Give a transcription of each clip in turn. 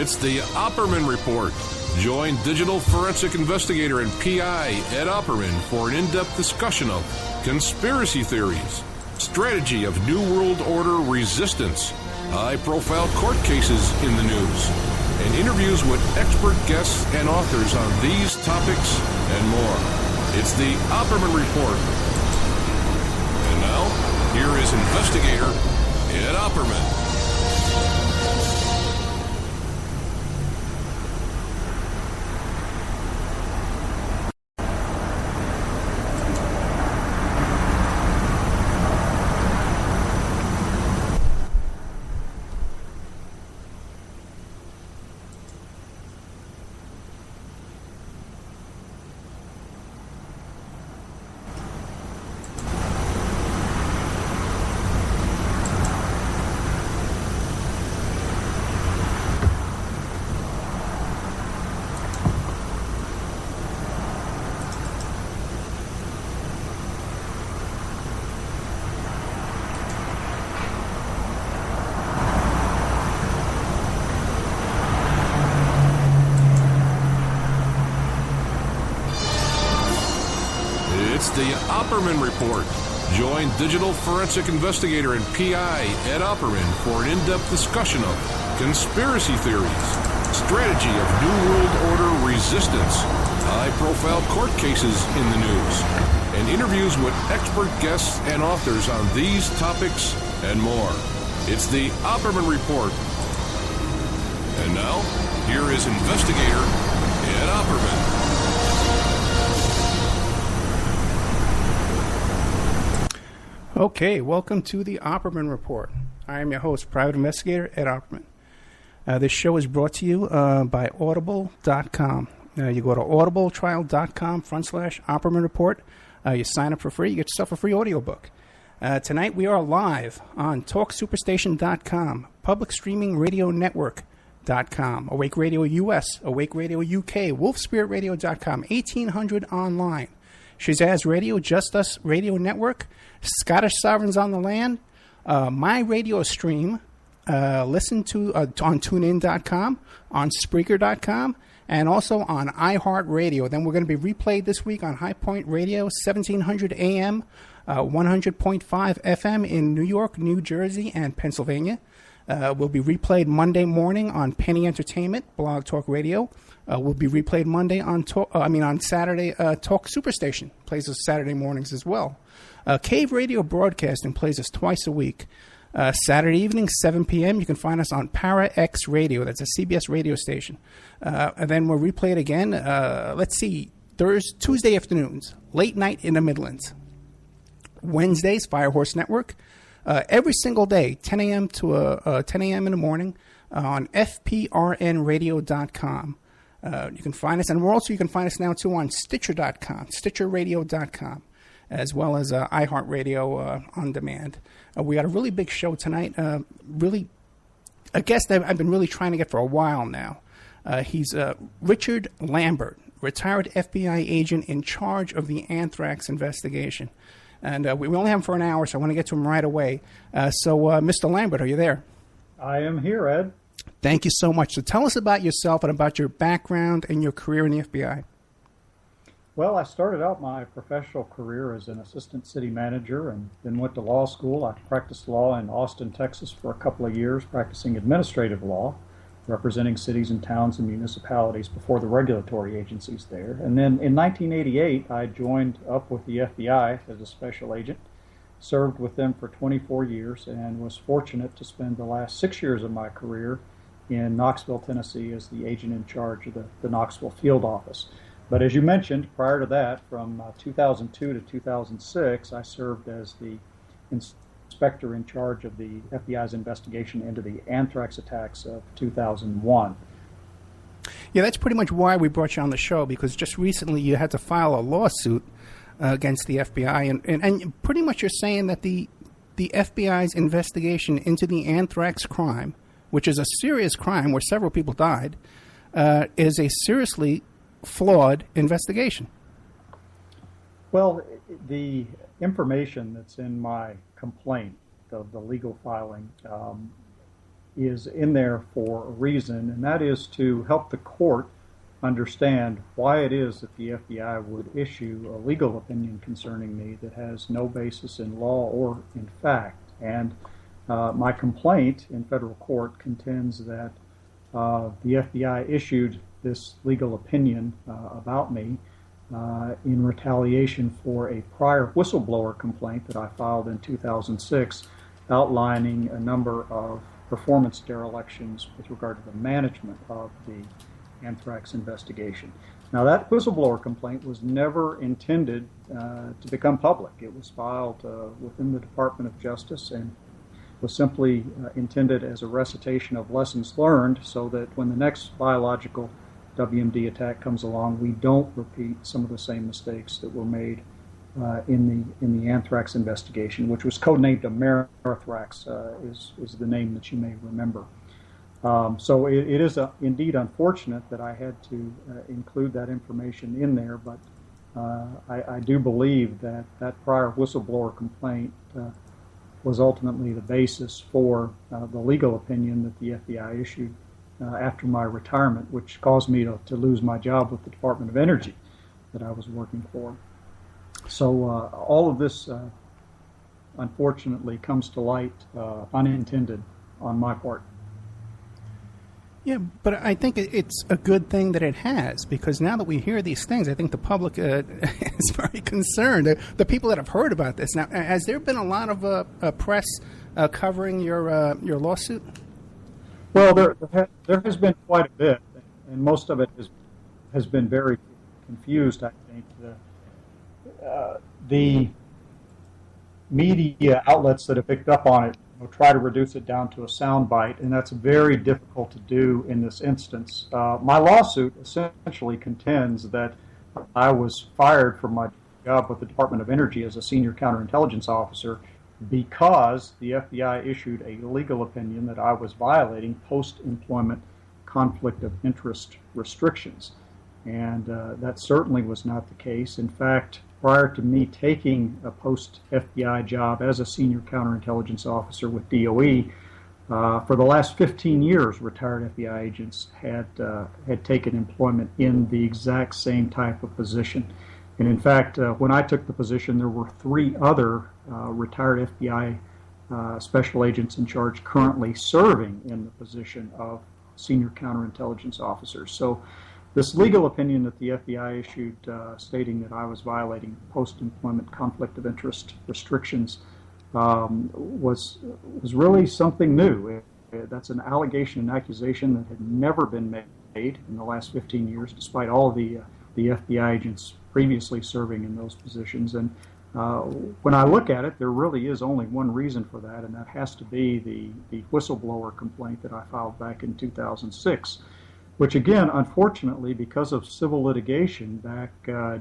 It's the Opperman Report. Join digital forensic investigator and PI Ed Opperman for an in-depth discussion of conspiracy theories, strategy of New World Order resistance, high-profile court cases in the news, and interviews with expert guests and authors on these topics and more. It's the Opperman Report. And now, here is investigator Ed Opperman. It's the Opperman Report. Join digital forensic investigator and PI Ed Opperman for an in-depth discussion of conspiracy theories, strategy of New World Order resistance, high-profile court cases in the news, and interviews with expert guests and authors on these topics and more. It's the Opperman Report. And now, here is investigator Ed Opperman. Okay, welcome to the Opperman Report. I am your host, Private Investigator Ed Opperman. This show is brought to you by Audible.com. You go to audibletrial.com/Opperman Report. You sign up for free. You get yourself a free audiobook. Tonight we are live on TalkSuperstation.com, Public Streaming Radio Network.com, Awake Radio US, Awake Radio UK, WolfSpiritRadio.com, 1800 online, Shazaz Radio, Just Us Radio Network, Scottish Sovereigns on the Land, My Radio Stream, listen to on TuneIn.com, on Spreaker.com, and also on iHeartRadio. Then we're going to be replayed this week on High Point Radio, 1700 AM, 100.5 FM in New York, New Jersey, and Pennsylvania. Will be replayed Monday morning on Penny Entertainment, Blog Talk Radio. Will be replayed Monday on Saturday. Talk Superstation plays us Saturday mornings as well. Cave Radio Broadcasting plays us twice a week. Saturday evening, 7 p.m. You can find us on Para X Radio. That's a CBS radio station. And then we're replayed again. Tuesday afternoons, late night in the Midlands. Wednesdays, Firehorse Network. Every single day, 10 a.m. to 10 a.m. in the morning on FPRNradio.com. You can find us, and you can find us now too on Stitcher.com, StitcherRadio.com, as well as iHeartRadio on demand. We got a really big show tonight. Really, a guest that I've been really trying to get for a while now. He's Richard Lambert, retired FBI agent in charge of the Anthrax investigation. And we only have him for an hour, so I want to get to him right away. Mr. Lambert, are you there? I am here, Ed. Thank you so much. So tell us about yourself and about your background and your career in the FBI. Well, I started out my professional career as an assistant city manager and then went to law school. I practiced law in Austin, Texas for a couple of years, practicing administrative law, representing cities and towns and municipalities before the regulatory agencies there. And then in 1988, I joined up with the FBI as a special agent, served with them for 24 years, and was fortunate to spend the last 6 years of my career in Knoxville, Tennessee, as the agent in charge of the Knoxville field office. But as you mentioned, prior to that, from 2002 to 2006, I served as the inspector in charge of the FBI's investigation into the Anthrax attacks of 2001. Yeah, that's pretty much why we brought you on the show, because just recently you had to file a lawsuit against the FBI, and pretty much you're saying that the FBI's investigation into the Anthrax crime, which is a serious crime where several people died, is a seriously flawed investigation. Well, the information that's in my complaint, the legal filing, is in there for a reason, and that is to help the court understand why it is that the FBI would issue a legal opinion concerning me that has no basis in law or in fact. And my complaint in federal court contends that the FBI issued this legal opinion about me in retaliation for a prior whistleblower complaint that I filed in 2006 outlining a number of performance derelictions with regard to the management of the Anthrax investigation. Now, that whistleblower complaint was never intended to become public. It was filed within the Department of Justice and was simply intended as a recitation of lessons learned so that when the next biological WMD attack comes along, we don't repeat some of the same mistakes that were made in the Anthrax investigation, which was codenamed Anthrax, is the name that you may remember. So it is indeed unfortunate that I had to include that information in there, but I do believe that that prior whistleblower complaint was ultimately the basis for the legal opinion that the FBI issued after my retirement, which caused me to lose my job with the Department of Energy that I was working for. So all of this, unfortunately, comes to light unintended on my part. Yeah, but I think it's a good thing that it has, because now that we hear these things, I think the public is very concerned. The people that have heard about this. Now, has there been a lot of press covering your lawsuit? Well, there has been quite a bit, and most of it has been very confused, I think. The media outlets that have picked up on it try to reduce it down to a soundbite, and that's very difficult to do in this instance. My lawsuit essentially contends that I was fired from my job with the Department of Energy as a senior counterintelligence officer because the FBI issued a legal opinion that I was violating post-employment conflict of interest restrictions. And that certainly was not the case. In fact, prior to me taking a post-FBI job as a senior counterintelligence officer with DOE, for the last 15 years, retired FBI agents had taken employment in the exact same type of position. And in fact, when I took the position, there were 3 other retired FBI special agents in charge currently serving in the position of senior counterintelligence officers. So this legal opinion that the FBI issued stating that I was violating post-employment conflict of interest restrictions was really something new. That's an allegation and accusation that had never been made in the last 15 years, despite all of the FBI agents previously serving in those positions. And when I look at it, there really is only one reason for that, and that has to be the whistleblower complaint that I filed back in 2006. Which again, unfortunately, because of civil litigation back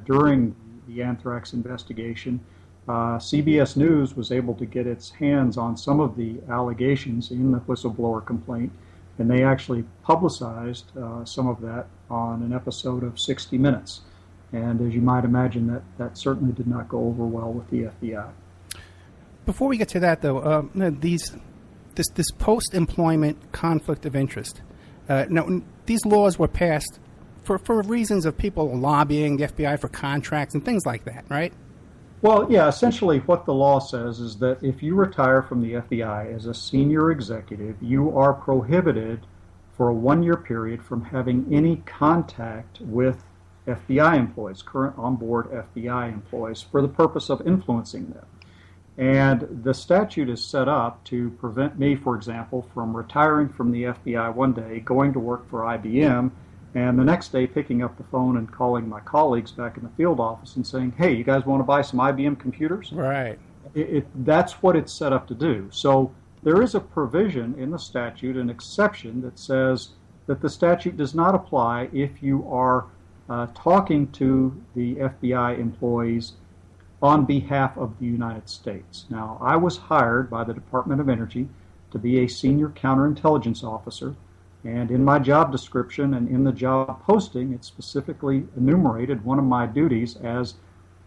during the Anthrax investigation, CBS News was able to get its hands on some of the allegations in the whistleblower complaint, and they actually publicized some of that on an episode of 60 Minutes. And as you might imagine, that certainly did not go over well with the FBI. Before we get to that, though, this post-employment conflict of interest. Now, these laws were passed for reasons of people lobbying the FBI for contracts and things like that, right? Well, yeah, essentially what the law says is that if you retire from the FBI as a senior executive, you are prohibited for a 1-year period from having any contact with FBI employees, current on-board FBI employees, for the purpose of influencing them. And the statute is set up to prevent me, for example, from retiring from the FBI one day, going to work for IBM, and the next day picking up the phone and calling my colleagues back in the field office and saying, hey, you guys want to buy some IBM computers? Right. That's what it's set up to do. So there is a provision in the statute, an exception, that says that the statute does not apply if you are talking to the FBI employees on behalf of the United States. Now, I was hired by the Department of Energy to be a senior counterintelligence officer, and in my job description and in the job posting, it specifically enumerated one of my duties as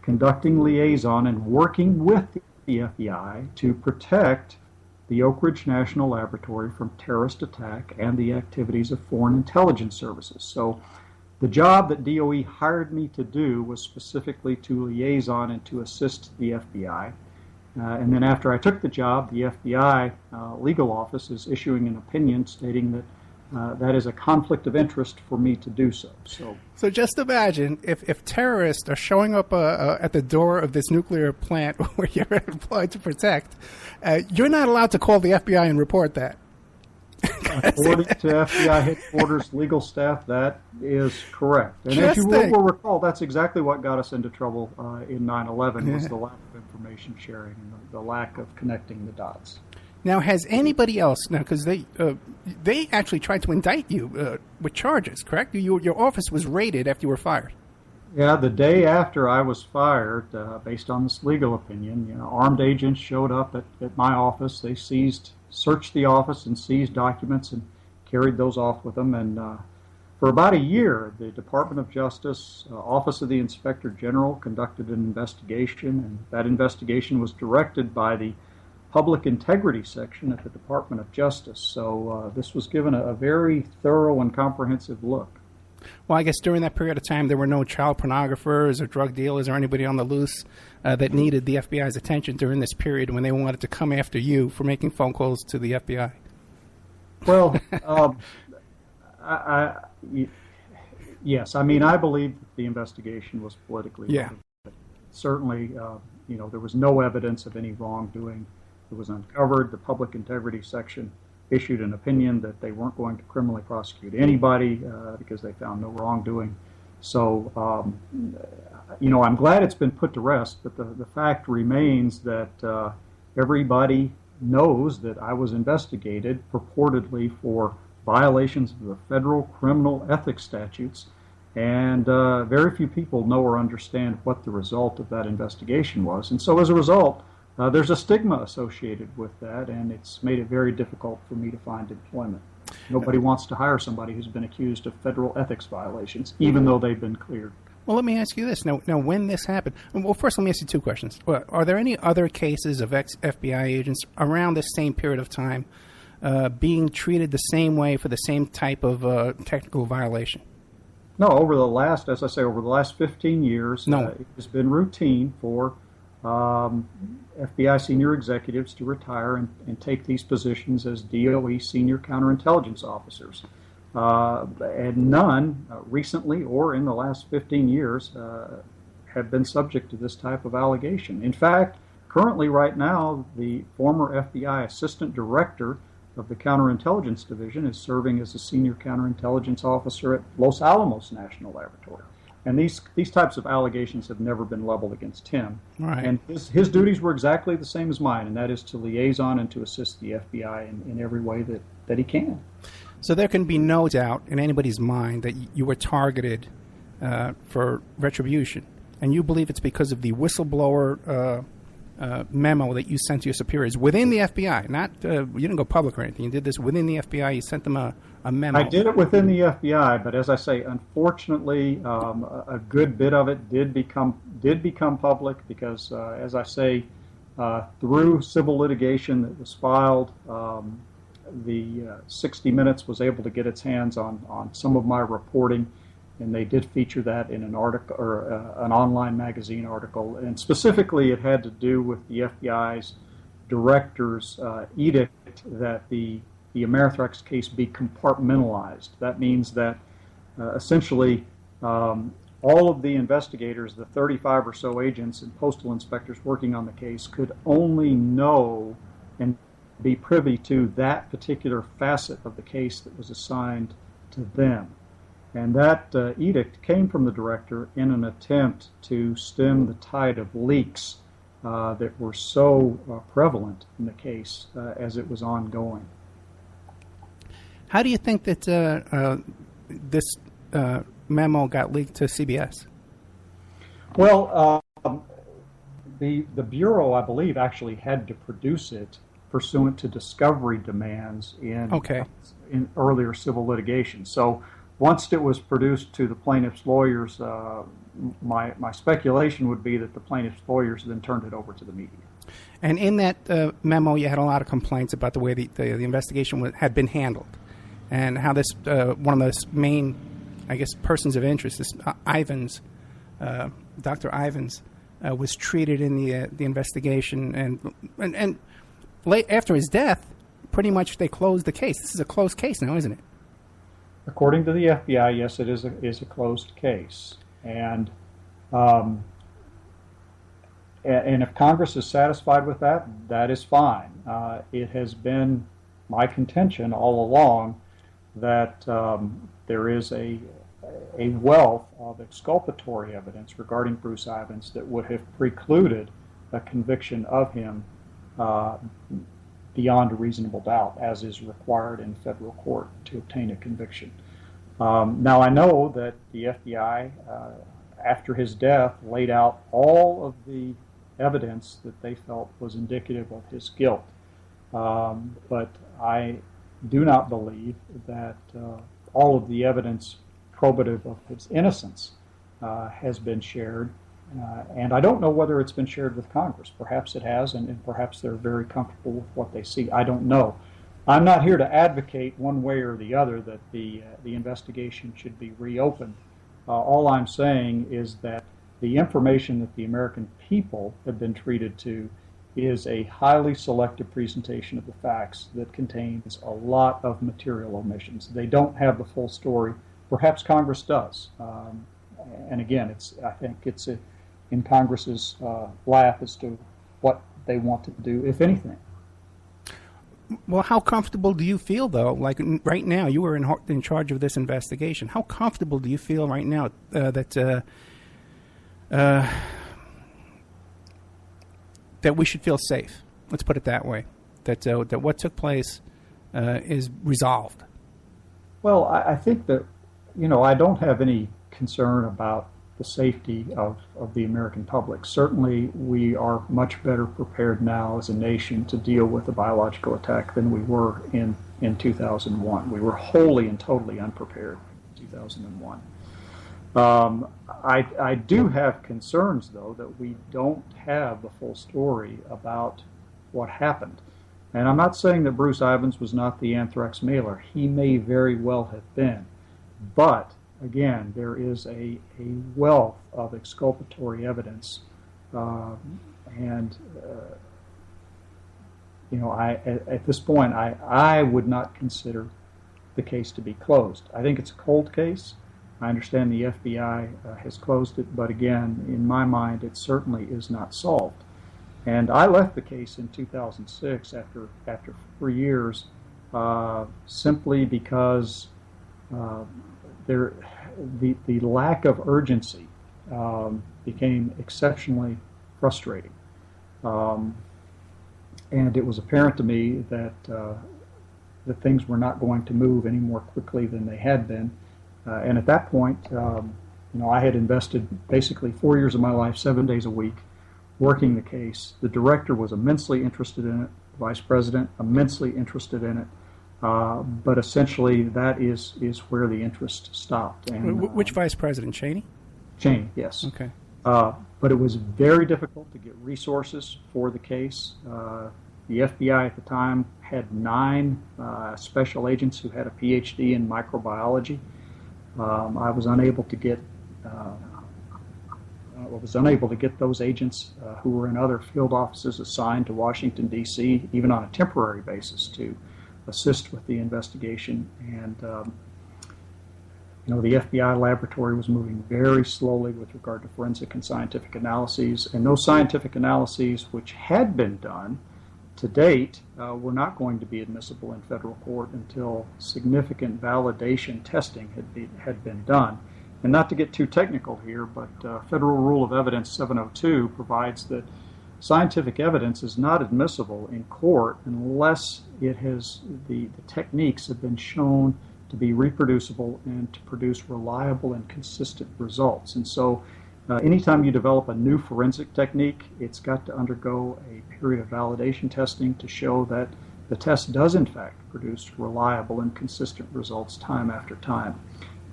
conducting liaison and working with the FBI to protect the Oak Ridge National Laboratory from terrorist attack and the activities of foreign intelligence services. So the job that DOE hired me to do was specifically to liaison and to assist the FBI. And then after I took the job, the FBI legal office is issuing an opinion stating that that is a conflict of interest for me to do so. So just imagine if terrorists are showing up at the door of this nuclear plant where you're employed to protect, you're not allowed to call the FBI and report that. According to FBI headquarters legal staff, that is correct. And Just if you think. will recall, that's exactly what got us into trouble in 9/11 was the lack of information sharing and the lack of connecting the dots. Now, has anybody else, now, because they actually tried to indict you with charges, correct? Your office was raided after you were fired. Yeah, the day after I was fired, based on this legal opinion, armed agents showed up at my office. They searched the office and seized documents and carried those off with them. And for about a year, the Department of Justice, Office of the Inspector General, conducted an investigation, and that investigation was directed by the Public Integrity Section at the Department of Justice. So this was given a very thorough and comprehensive look. Well, I guess during that period of time, there were no child pornographers or drug dealers or anybody on the loose that needed the FBI's attention during this period when they wanted to come after you for making phone calls to the FBI. Well, yes. I mean, I believe that the investigation was politically motivated. Certainly, there was no evidence of any wrongdoing. It was uncovered. The Public Integrity Section issued an opinion that they weren't going to criminally prosecute anybody because they found no wrongdoing. So, I'm glad it's been put to rest, but the fact remains that everybody knows that I was investigated purportedly for violations of the federal criminal ethics statutes, and very few people know or understand what the result of that investigation was. And so as a result, there's a stigma associated with that, and it's made it very difficult for me to find employment. Nobody wants to hire somebody who's been accused of federal ethics violations, even though they've been cleared. Well, let me ask you this. Now, when this happened, well, first let me ask you two questions. Are there any other cases of ex-FBI agents around this same period of time being treated the same way for the same type of technical violation? No, over the last 15 years, it has been routine for FBI senior executives to retire and take these positions as DOE senior counterintelligence officers. And none recently or in the last 15 years have been subject to this type of allegation. In fact, currently right now, the former FBI assistant director of the counterintelligence division is serving as a senior counterintelligence officer at Los Alamos National Laboratory. And these types of allegations have never been leveled against him. Right. And his duties were exactly the same as mine, and that is to liaison and to assist the FBI in every way that he can. So there can be no doubt in anybody's mind that you were targeted for retribution. And you believe it's because of the whistleblower memo that you sent to your superiors within the FBI. Not you didn't go public or anything. You did this within the FBI. You sent them a memo. I did it within the FBI, but as I say, unfortunately, a good bit of it did become public because, as I say, through civil litigation that was filed, the 60 Minutes was able to get its hands on some of my reporting, and they did feature that in an article or an online magazine article, and specifically it had to do with the FBI's director's edict that the Anthrax case be compartmentalized. That means that essentially all of the investigators, the 35 or so agents and postal inspectors working on the case, could only know and be privy to that particular facet of the case that was assigned to them. And that edict came from the director in an attempt to stem the tide of leaks that were so prevalent in the case as it was ongoing. How do you think that this memo got leaked to CBS? Well, the Bureau, I believe, actually had to produce it pursuant to discovery demands in earlier civil litigation. So once it was produced to the plaintiff's lawyers, my speculation would be that the plaintiff's lawyers then turned it over to the media. And in that memo, you had a lot of complaints about the way the investigation had been handled, and how this one of the main, I guess, persons of interest, this Ivins, Dr. Ivins, was treated in the investigation, and after his death, pretty much they closed the case. This is a closed case now, isn't it? According to the FBI, yes, it is a closed case, and if Congress is satisfied with that, that is fine. It has been my contention all along that there is a wealth of exculpatory evidence regarding Bruce Ivins that would have precluded a conviction of him beyond a reasonable doubt, as is required in federal court to obtain a conviction. Now, I know that the FBI, after his death, laid out all of the evidence that they felt was indicative of his guilt. But I do not believe that all of the evidence probative of his innocence has been shared. And I don't know whether it's been shared with Congress. Perhaps it has, and perhaps they're very comfortable with what they see. I don't know. I'm not here to advocate one way or the other that the investigation should be reopened. All I'm saying is that the information that the American people have been treated to is a highly selective presentation of the facts that contains a lot of material omissions. They don't have the full story. Perhaps Congress does. And again, I think it's in Congress's lap as to what they want to do, if anything. Well, how comfortable do you feel, though? Like right now, you were in charge of this investigation. How comfortable do you feel right now that we should feel safe? Let's put it that way. That what took place is resolved. Well, I think that I don't have any concern about the safety of the American public. Certainly, we are much better prepared now as a nation to deal with a biological attack than we were in 2001. We were wholly and totally unprepared in 2001. I do have concerns, though, that we don't have the full story about what happened. And I'm not saying that Bruce Ivins was not the anthrax mailer. He may very well have been. But again, there is a wealth of exculpatory evidence, at this point, I would not consider the case to be closed. I think it's a cold case. I understand the FBI has closed it, but again, in my mind, it certainly is not solved. And I left the case in 2006 after 3 years, simply because the lack of urgency became exceptionally frustrating. And it was apparent to me that things were not going to move any more quickly than they had been. And at that point, I had invested basically 4 years of my life, 7 days a week, working the case. The director was immensely interested in it, the vice president immensely interested in it. But essentially, that is where the interest stopped. And, which vice president, Cheney? Cheney, yes. Okay. But it was very difficult to get resources for the case. The FBI at the time had 9 special agents who had a PhD in microbiology. I was unable to get those agents who were in other field offices assigned to Washington, D.C., even on a temporary basis, to assist with the investigation. And the FBI laboratory was moving very slowly with regard to forensic and scientific analyses, and those scientific analyses which had been done to date were not going to be admissible in federal court until significant validation testing had been done. And not to get too technical here, but Federal Rule of Evidence 702 provides that scientific evidence is not admissible in court unless it has the techniques have been shown to be reproducible and to produce reliable and consistent results. And so anytime you develop a new forensic technique, it's got to undergo a period of validation testing to show that the test does in fact produce reliable and consistent results time after time.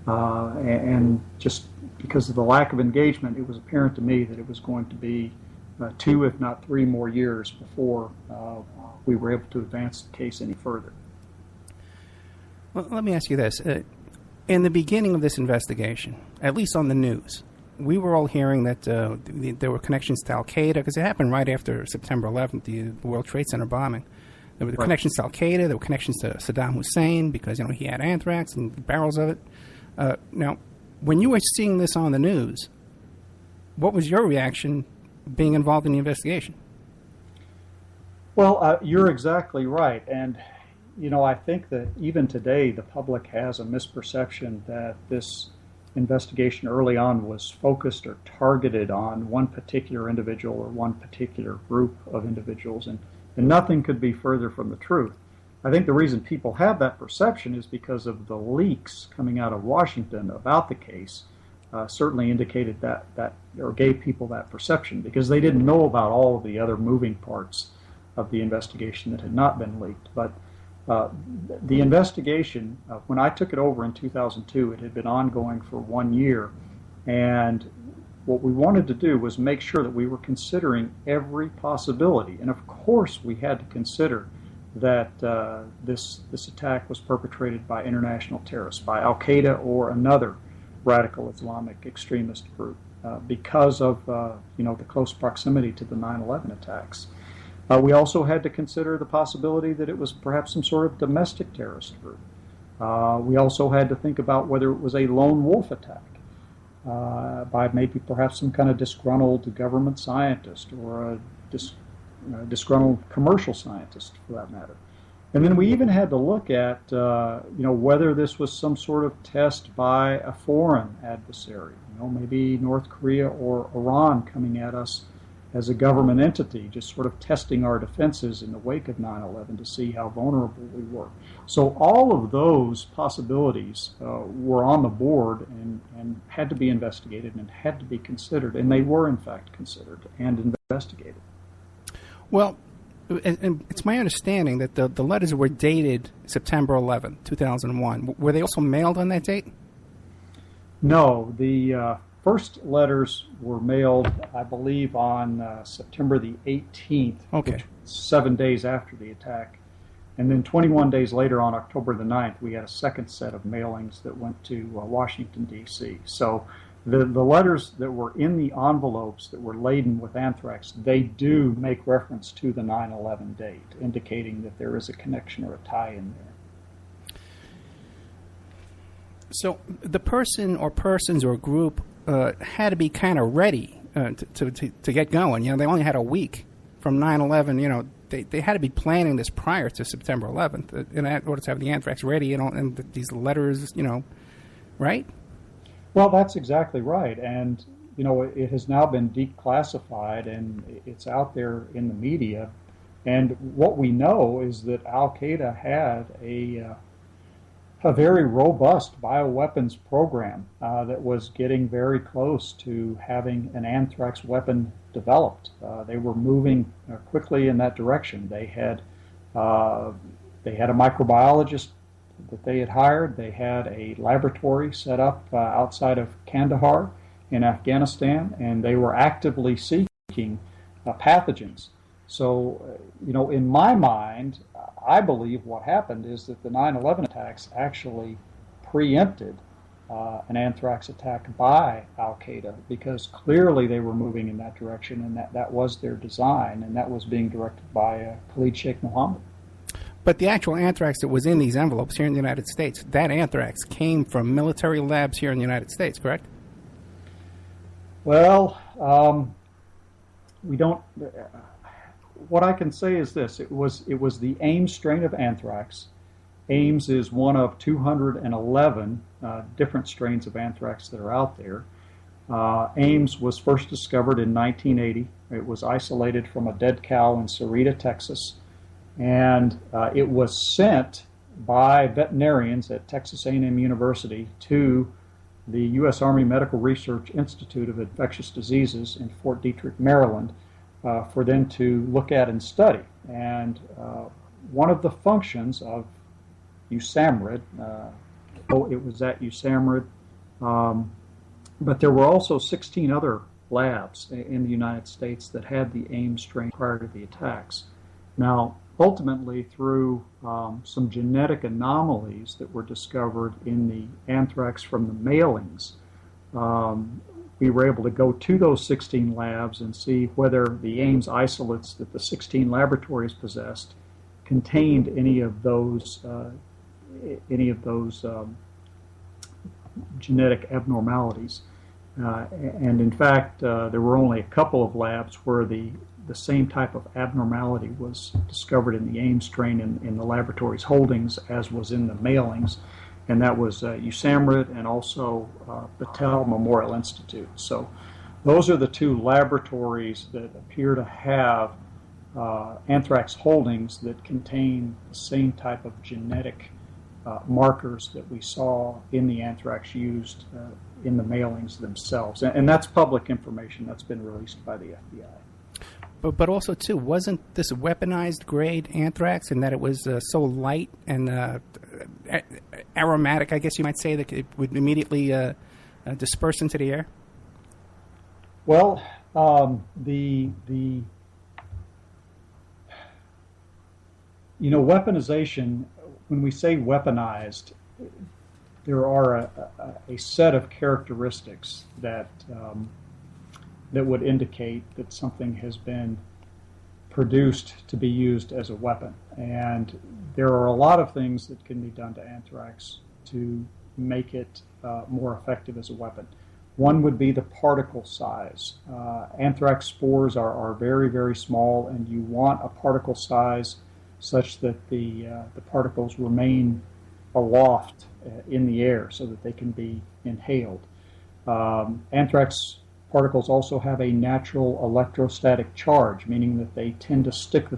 And just because of the lack of engagement, it was apparent to me that it was going to be 2, if not 3 more years before we were able to advance the case any further. Well, let me ask you this. In the beginning of this investigation, at least on the news, we were all hearing that there were connections to Al-Qaeda, because it happened right after September 11th, the World Trade Center bombing. There were connections to Al-Qaeda, there were connections to Saddam Hussein, because he had anthrax and barrels of it. Now, when you were seeing this on the news, what was your reaction being involved in the investigation? Well, you're exactly right. And, I think that even today the public has a misperception that this investigation early on was focused or targeted on one particular individual or one particular group of individuals. And nothing could be further from the truth. I think the reason people have that perception is because of the leaks coming out of Washington about the case. Certainly indicated that or gave people that perception, because they didn't know about all of the other moving parts of the investigation that had not been leaked. But the investigation, when I took it over in 2002, it had been ongoing for 1 year, and what we wanted to do was make sure that we were considering every possibility. And of course we had to consider that this attack was perpetrated by international terrorists, by Al-Qaeda or another radical Islamic extremist group, because of the close proximity to the 9/11 attacks. We also had to consider the possibility that it was perhaps some sort of domestic terrorist group. We also had to think about whether it was a lone wolf attack by maybe perhaps some kind of disgruntled government scientist or a disgruntled commercial scientist, for that matter. And then we even had to look at whether this was some sort of test by a foreign adversary, maybe North Korea or Iran coming at us as a government entity, just sort of testing our defenses in the wake of 9/11 to see how vulnerable we were. So all of those possibilities were on the board and had to be investigated and had to be considered, and they were in fact considered and investigated. Well, and it's my understanding that the letters were dated September 11, 2001. Were they also mailed on that date? No, the first letters were mailed, I believe, on September the 18th, which was 7 days after the attack. And then 21 days later, on October the 9th, we had a second set of mailings that went to Washington, D.C. So the letters that were in the envelopes that were laden with anthrax, they do make reference to the 9/11 date, indicating that there is a connection or a tie in there. So the person or persons or group had to be kind of ready to get going. They only had a week from 9/11. They had to be planning this prior to September 11th in order to have the anthrax ready and these letters, right? Well, that's exactly right. And, it has now been declassified and it's out there in the media. And what we know is that Al-Qaeda had a very robust bioweapons program that was getting very close to having an anthrax weapon developed. They were moving quickly in that direction. They had a microbiologist that they had hired. They had a laboratory set up outside of Kandahar in Afghanistan, and they were actively seeking pathogens. So, in my mind, I believe what happened is that the 9/11 attacks actually preempted an anthrax attack by Al-Qaeda, because clearly they were moving in that direction, and that was their design, and that was being directed by Khalid Sheikh Mohammed. But the actual anthrax that was in these envelopes here in the United States, that anthrax came from military labs here in the United States, correct? Well, we don't... What I can say is this: it was the Ames strain of anthrax. Ames is one of 211 different strains of anthrax that are out there. Ames was first discovered in 1980. It was isolated from a dead cow in Sarita, Texas, and it was sent by veterinarians at Texas A&M University to the U.S. Army Medical Research Institute of Infectious Diseases in Fort Detrick, Maryland, for them to look at and study. And one of the functions of USAMRIID, it was at USAMRIID, but there were also 16 other labs in the United States that had the Ames strain prior to the attacks. Now, ultimately, through some genetic anomalies that were discovered in the anthrax from the mailings, we were able to go to those 16 labs and see whether the Ames isolates that the 16 laboratories possessed contained any of those genetic abnormalities. And in fact, there were only a couple of labs where the same type of abnormality was discovered in the Ames strain in the laboratory's holdings as was in the mailings, and that was USAMRIID and also Battelle Memorial Institute. So those are the two laboratories that appear to have anthrax holdings that contain the same type of genetic markers that we saw in the anthrax used in the mailings themselves. And that's public information that's been released by the FBI. But also, too, wasn't this weaponized grade anthrax in that it was so light and aromatic, I guess you might say, that it would immediately disperse into the air? Well, weaponization, when we say weaponized, there are a set of characteristics that would indicate that something has been produced to be used as a weapon. And there are a lot of things that can be done to anthrax to make it more effective as a weapon. One would be the particle size. Anthrax spores are very, very small, and you want a particle size such that the particles remain aloft in the air so that they can be inhaled. Anthrax particles also have a natural electrostatic charge, meaning that they tend to stick to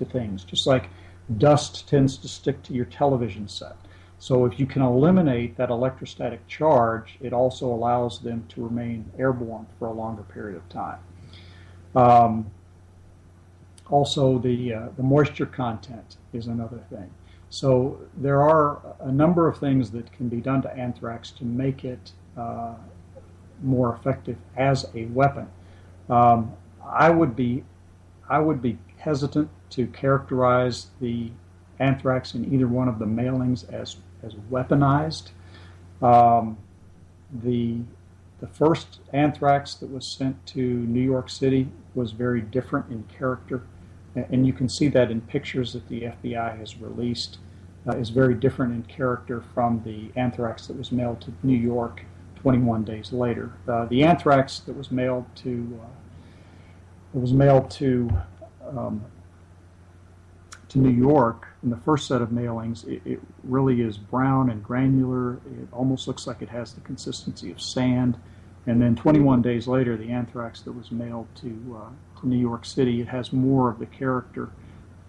things, just like dust tends to stick to your television set. So if you can eliminate that electrostatic charge, it also allows them to remain airborne for a longer period of time. Also, the moisture content is another thing. So there are a number of things that can be done to anthrax to make it more effective as a weapon. I would be hesitant to characterize the anthrax in either one of the mailings as weaponized. The first anthrax that was sent to New York City was very different in character, and you can see that in pictures that the FBI has released. Is very different in character from the anthrax that was mailed to New York 21 days later. The anthrax that was mailed to New York in the first set of mailings, it really is brown and granular. It almost looks like it has the consistency of sand. And then 21 days later, the anthrax that was mailed to New York City, it has more of the character.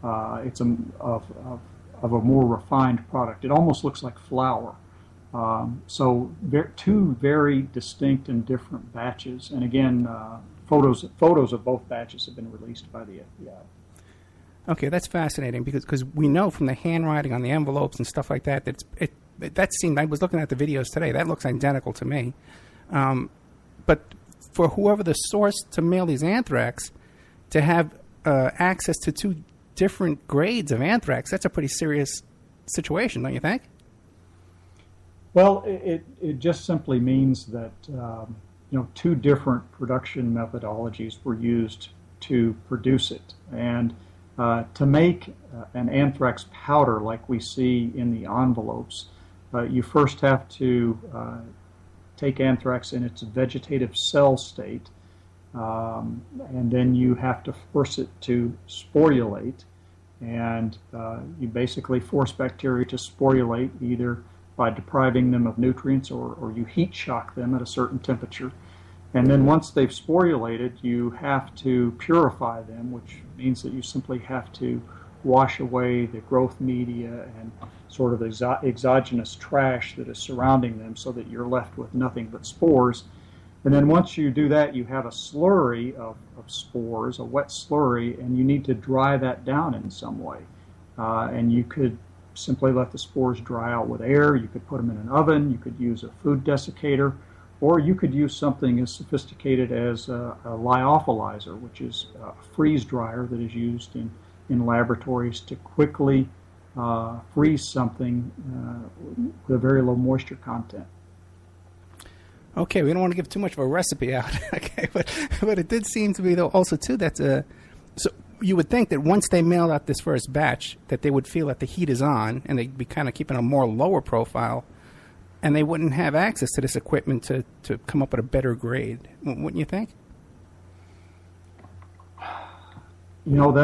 It's of a more refined product. It almost looks like flour. So two very distinct and different batches. And again, photos of both batches have been released by the FBI. Okay, that's fascinating because we know from the handwriting on the envelopes and stuff like that that seemed. I was looking at the videos today. That looks identical to me. But for whoever the source to mail these anthrax, to have access to two different grades of anthrax, that's a pretty serious situation, don't you think? Well, it just simply means that two different production methodologies were used to produce it, and to make an anthrax powder like we see in the envelopes, you first have to take anthrax in its vegetative cell state, and then you have to force it to sporulate, and you basically force bacteria to sporulate either by depriving them of nutrients or you heat shock them at a certain temperature. And then once they've sporulated, you have to purify them, which means that you simply have to wash away the growth media and sort of exogenous trash that is surrounding them so that you're left with nothing but spores. And then once you do that, you have a slurry of spores, a wet slurry, and you need to dry that down in some way. And you could simply let the spores dry out with air. You could put them in an oven. You could use a food desiccator, Or you could use something as sophisticated as a lyophilizer, which is a freeze dryer that is used in laboratories to quickly freeze something with a very low moisture content. Okay, we don't want to give too much of a recipe out. Okay, but it did seem to be though also too that so you would think that once they mailed out this first batch, that they would feel that the heat is on and they'd be kind of keeping a more lower profile, and they wouldn't have access to this equipment to come up with a better grade. Wouldn't you think? You know,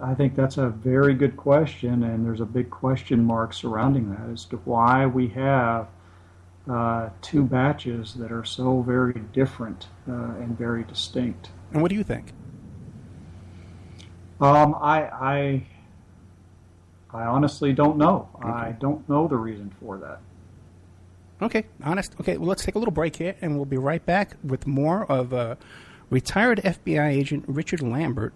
I think that's a very good question, and there's a big question mark surrounding that as to why we have two batches that are so very different and very distinct. And what do you think? I honestly don't know. Okay. I don't know the reason for that. Okay, honest. Okay, well, let's take a little break here, and we'll be right back with more of retired FBI agent Richard Lambert,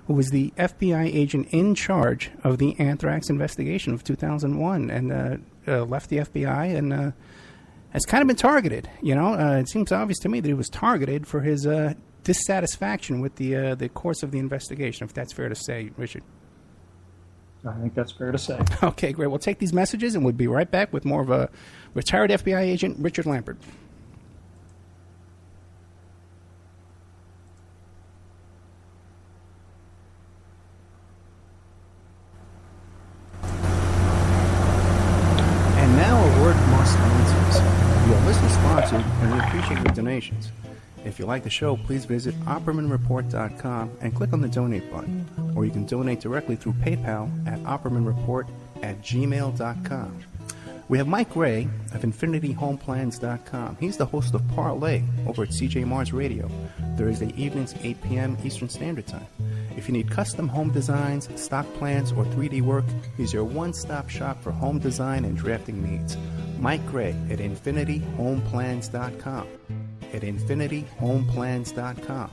who was the FBI agent in charge of the Anthrax investigation of 2001, and left the FBI and has kind of been targeted. You know, it seems obvious to me that he was targeted for his dissatisfaction with the course of the investigation, if that's fair to say, Richard. I think that's fair to say. Okay, great. We'll take these messages, and we'll be right back with more of a retired FBI agent, Richard Lambert. And now a word from our sponsors. We are listener-sponsored, and we appreciate your donations. If you like the show, please visit OppermanReport.com and click on the donate button, or you can donate directly through PayPal at OppermanReport@gmail.com. We have Mike Gray of InfinityHomePlans.com. He's the host of Parlay over at CJ Mars Radio, Thursday evenings, 8 p.m. Eastern Standard Time. If you need custom home designs, stock plans, or 3D work, he's your one-stop shop for home design and drafting needs. Mike Gray at InfinityHomePlans.com. At InfinityHomePlans.com.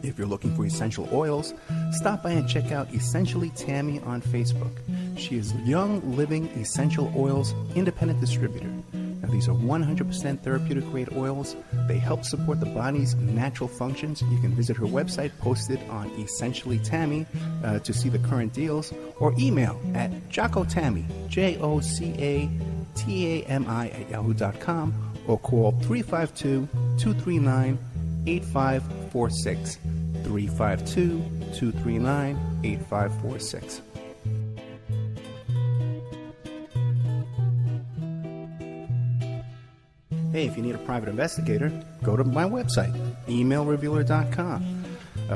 If you're looking for essential oils, stop by and check out Essentially Tammy on Facebook. She is Young Living Essential Oils independent distributor. Now, these are 100% therapeutic grade oils. They help support the body's natural functions. You can visit her website posted on Essentially Tammy to see the current deals, or email at JocoTammy, JoCaTami@yahoo.com, or call 352-239-8546. 352-239-8546. Hey, if you need a private investigator, go to my website, emailrevealer.com.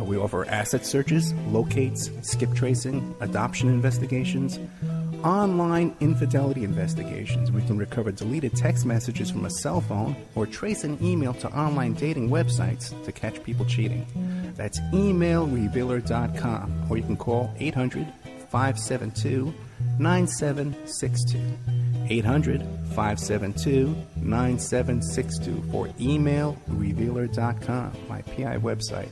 We offer asset searches, locates, skip tracing, adoption investigations, online infidelity investigations. We can recover deleted text messages from a cell phone or trace an email to online dating websites to catch people cheating. That's emailrevealer.com, or you can call 800-572-9762. 800-572-9762 for emailrevealer.com, my PI website.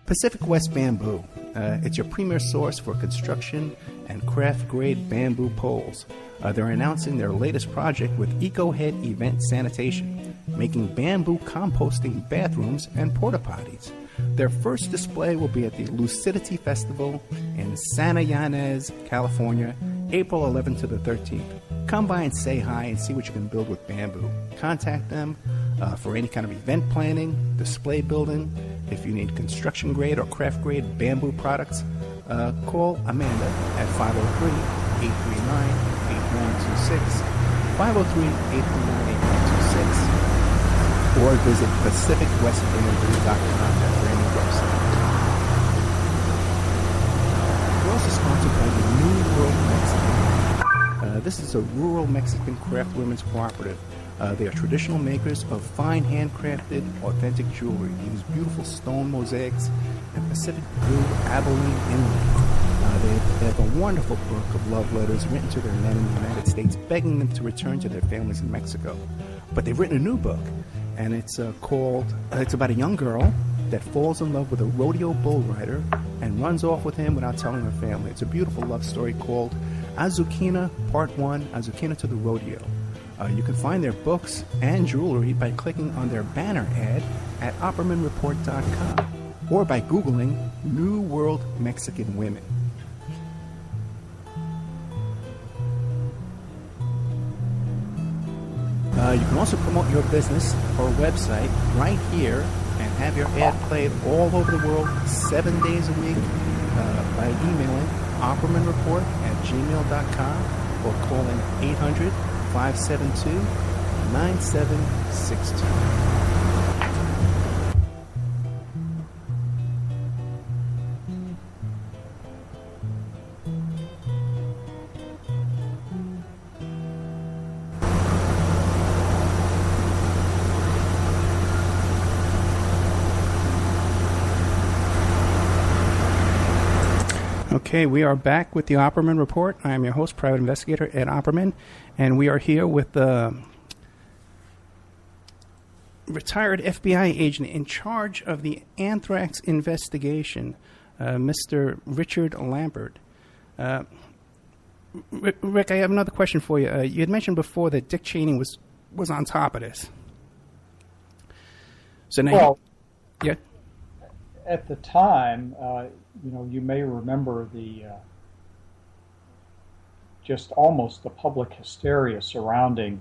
Pacific West Bamboo. It's your premier source for construction and craft-grade bamboo poles. They're announcing their latest project with EcoHead Event Sanitation, making bamboo composting bathrooms and porta-potties. Their first display will be at the Lucidity Festival in Santa Ynez, California, April 11th to the 13th. Come by and say hi and see what you can build with bamboo. Contact them for any kind of event planning, display building. If you need construction grade or craft grade bamboo products, call Amanda at 503-839-8126, 503-839-8126, or visit PacificWestBamboo.com for any website. We're also sponsored by the New World Mexican. This is a rural Mexican craft women's cooperative. They are traditional makers of fine handcrafted, authentic jewelry. They use beautiful stone mosaics and Pacific blue abalone inlays. They have a wonderful book of love letters written to their men in the United States, begging them to return to their families in Mexico. But they've written a new book, and it's called, it's about a young girl that falls in love with a rodeo bull rider and runs off with him without telling her family. It's a beautiful love story called Azukina Part 1, Azukina to the Rodeo. You can find their books and jewelry by clicking on their banner ad at OppermanReport.com or by Googling New World Mexican Women. You can also promote your business or website right here and have your ad played all over the world 7 days a week by emailing oppermanreport@gmail.com or calling 800-572-9762. Okay, we are back with the Opperman Report. I am your host, Private Investigator Ed Opperman, and we are here with the retired FBI agent in charge of the Anthrax investigation, Mr. Richard Lambert. Rick, I have another question for you. You had mentioned before that Dick Cheney was on top of this. So now, yeah. At the time, you may remember the just almost the public hysteria surrounding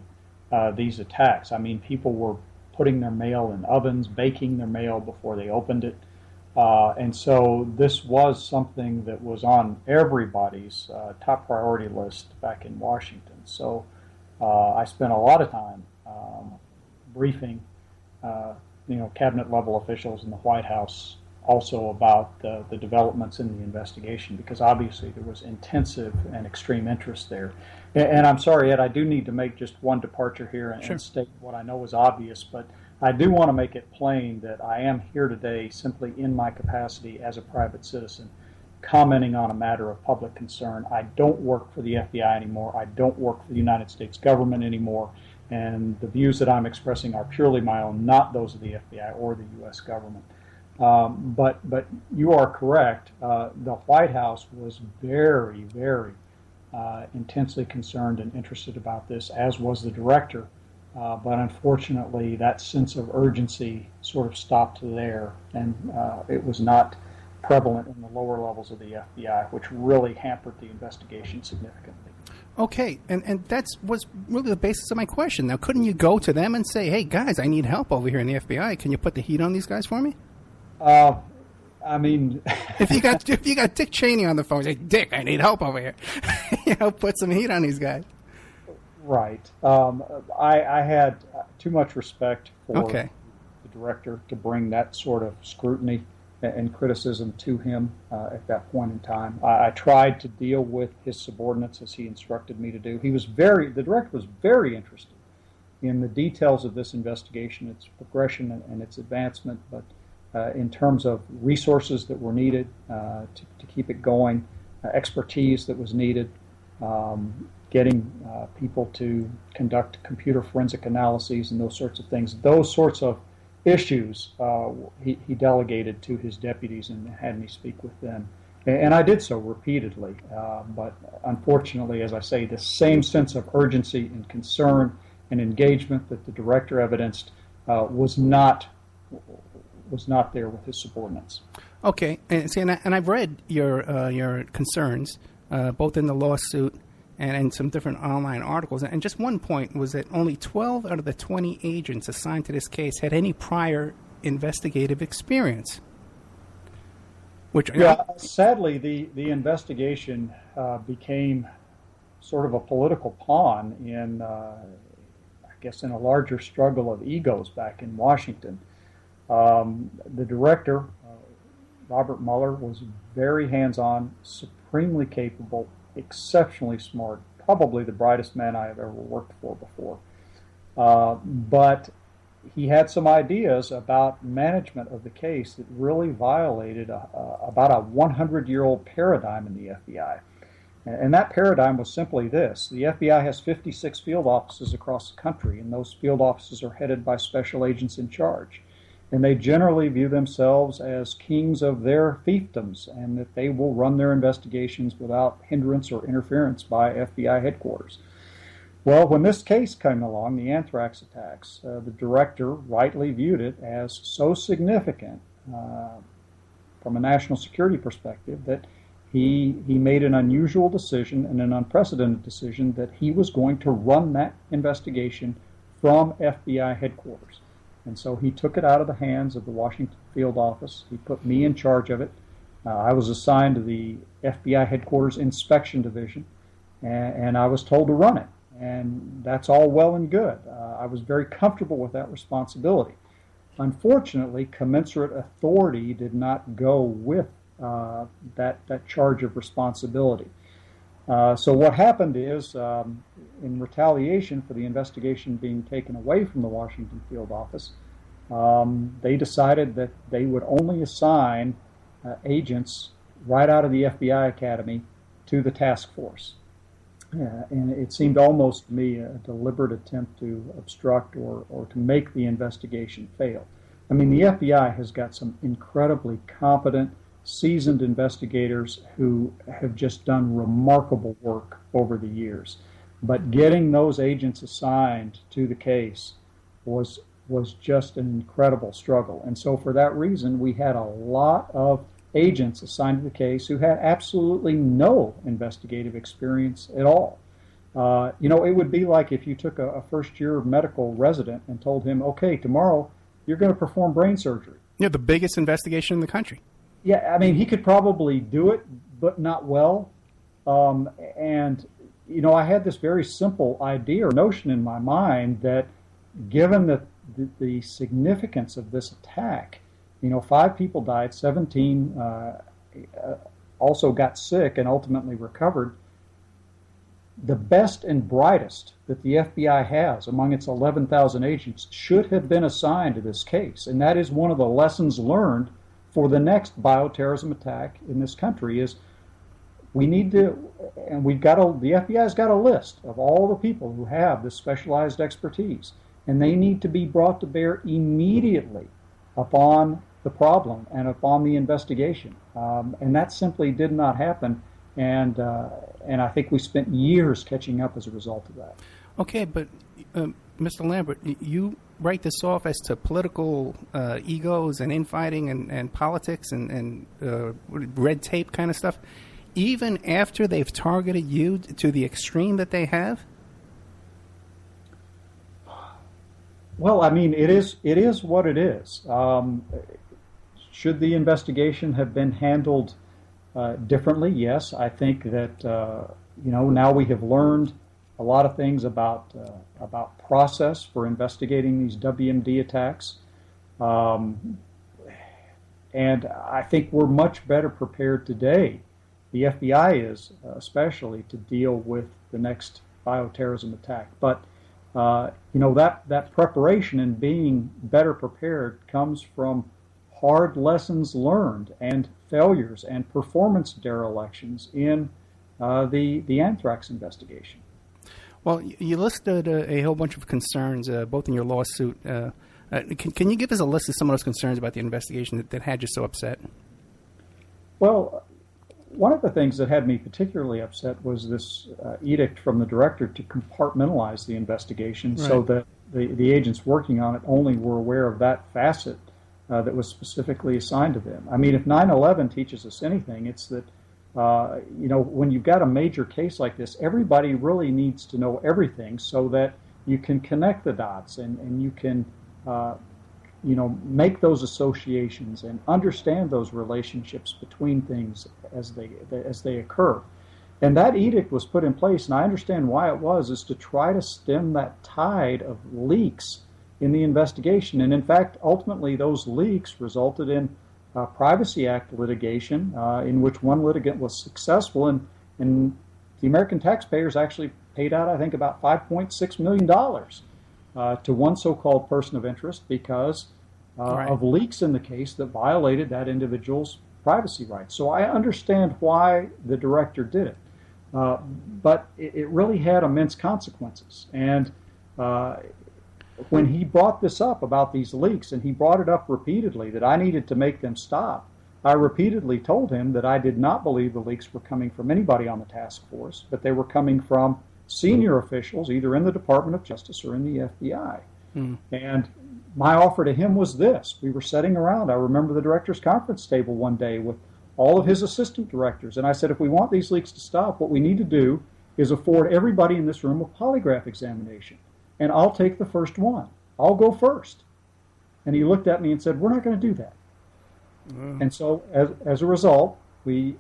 these attacks. I mean, people were putting their mail in ovens, baking their mail before they opened it. And so this was something that was on everybody's top priority list back in Washington. So I spent a lot of time briefing, cabinet level officials in the White House also about the developments in the investigation, because obviously there was intensive and extreme interest there. And I'm sorry, Ed, I do need to make just one departure here and state what I know is obvious, but I do want to make it plain that I am here today simply in my capacity as a private citizen, commenting on a matter of public concern. I don't work for the FBI anymore. I don't work for the United States government anymore. And the views that I'm expressing are purely my own, not those of the FBI or the U.S. government. But you are correct. The White House was very, very intensely concerned and interested about this, as was the director. But unfortunately, that sense of urgency sort of stopped there, and it was not prevalent in the lower levels of the FBI, which really hampered the investigation significantly. Okay, and that was really the basis of my question. Now, couldn't you go to them and say, "Hey, guys, I need help over here in the FBI. Can you put the heat on these guys for me?" I mean, if you got Dick Cheney on the phone, say, "Dick, I need help over here." Put some heat on these guys. Right. I had too much respect for the director to bring that sort of scrutiny and criticism to him at that point in time. I tried to deal with his subordinates as he instructed me to do. The director was very interested in the details of this investigation, its progression and its advancement, but in terms of resources that were needed to keep it going, expertise that was needed, getting people to conduct computer forensic analyses and those sorts of things. Those sorts of issues he delegated to his deputies and had me speak with them. And I did so repeatedly. But unfortunately, as I say, the same sense of urgency and concern and engagement that the director evidenced was not there with his subordinates. Okay, and see, and I've read your concerns, both in the lawsuit and in some different online articles. And just one point was that only 12 out of the 20 agents assigned to this case had any prior investigative experience. Sadly, the investigation became sort of a political pawn in a larger struggle of egos back in Washington. The director, Robert Mueller, was very hands-on, supremely capable, exceptionally smart, probably the brightest man I have ever worked for before. But he had some ideas about management of the case that really violated about a 100-year-old paradigm in the FBI. And that paradigm was simply this. The FBI has 56 field offices across the country, and those field offices are headed by special agents in charge. and they generally view themselves as kings of their fiefdoms, and that they will run their investigations without hindrance or interference by FBI headquarters. Well, when this case came along, the Anthrax attacks, the director rightly viewed it as so significant from a national security perspective that he made an unusual decision and an unprecedented decision that he was going to run that investigation from FBI headquarters. And so he took it out of the hands of the Washington field office. He put me in charge of it. I was assigned to the FBI headquarters inspection division, and I was told to run it. And that's all well and good. I was very comfortable with that responsibility. Unfortunately, commensurate authority did not go with that charge of responsibility. So what happened is, in retaliation for the investigation being taken away from the Washington field office, they decided that they would only assign agents right out of the FBI Academy to the task force. And it seemed almost to me a deliberate attempt to obstruct or to make the investigation fail. I mean, the FBI has got some incredibly competent, seasoned investigators who have just done remarkable work over the years. But getting those agents assigned to the case was just an incredible struggle. And so for that reason, we had a lot of agents assigned to the case who had absolutely no investigative experience at all. It would be like if you took a first-year medical resident and told him, okay, tomorrow you're going to perform brain surgery. Yeah, the biggest investigation in the country. Yeah, I mean, he could probably do it, but not well. I had this very simple idea or notion in my mind that given the significance of this attack, 5 people died, 17 also got sick and ultimately recovered. The best and brightest that the FBI has among its 11,000 agents should have been assigned to this case. And that is one of the lessons learned for the next bioterrorism attack in this country is we need to, and the FBI's got a list of all the people who have this specialized expertise, and they need to be brought to bear immediately upon the problem and upon the investigation. And that simply did not happen. And I think we spent years catching up as a result of that. Okay, but Mr. Lambert, you write this off as to political egos and infighting and politics and red tape kind of stuff, even after they've targeted you to the extreme that they have? Well, I mean, it is what it is. Should the investigation have been handled differently? Yes, I think that now we have learned a lot of things about process for investigating these WMD attacks, and I think we're much better prepared today. The FBI is especially to deal with the next bioterrorism attack, but that preparation and being better prepared comes from hard lessons learned and failures and performance derelictions in the Anthrax investigation. Well, you listed a whole bunch of concerns, both in your lawsuit. Can you give us a list of some of those concerns about the investigation that had you so upset? Well, one of the things that had me particularly upset was this edict from the director to compartmentalize the investigation, right, so that the agents working on it only were aware of that facet that was specifically assigned to them. I mean, if 9/11 teaches us anything, it's that when you've got a major case like this, everybody really needs to know everything so that you can connect the dots and you can make those associations and understand those relationships between things as they occur. And that edict was put in place, and I understand why it was, is to try to stem that tide of leaks in the investigation. And in fact, ultimately, those leaks resulted in Privacy Act litigation in which one litigant was successful, and the American taxpayers actually paid out, I think, about $5.6 million to one so-called person of interest because of leaks in the case that violated that individual's privacy rights. So I understand why the director did it, but it really had immense consequences. And when he brought this up about these leaks, and he brought it up repeatedly that I needed to make them stop, I repeatedly told him that I did not believe the leaks were coming from anybody on the task force, but they were coming from senior officials, either in the Department of Justice or in the FBI. And my offer to him was this. We were sitting around, I remember the director's conference table one day with all of his assistant directors, and I said, if we want these leaks to stop, what we need to do is afford everybody in this room a polygraph examination. And I'll take the first one. I'll go first. And he looked at me and said, we're not going to do that. And so as a result, the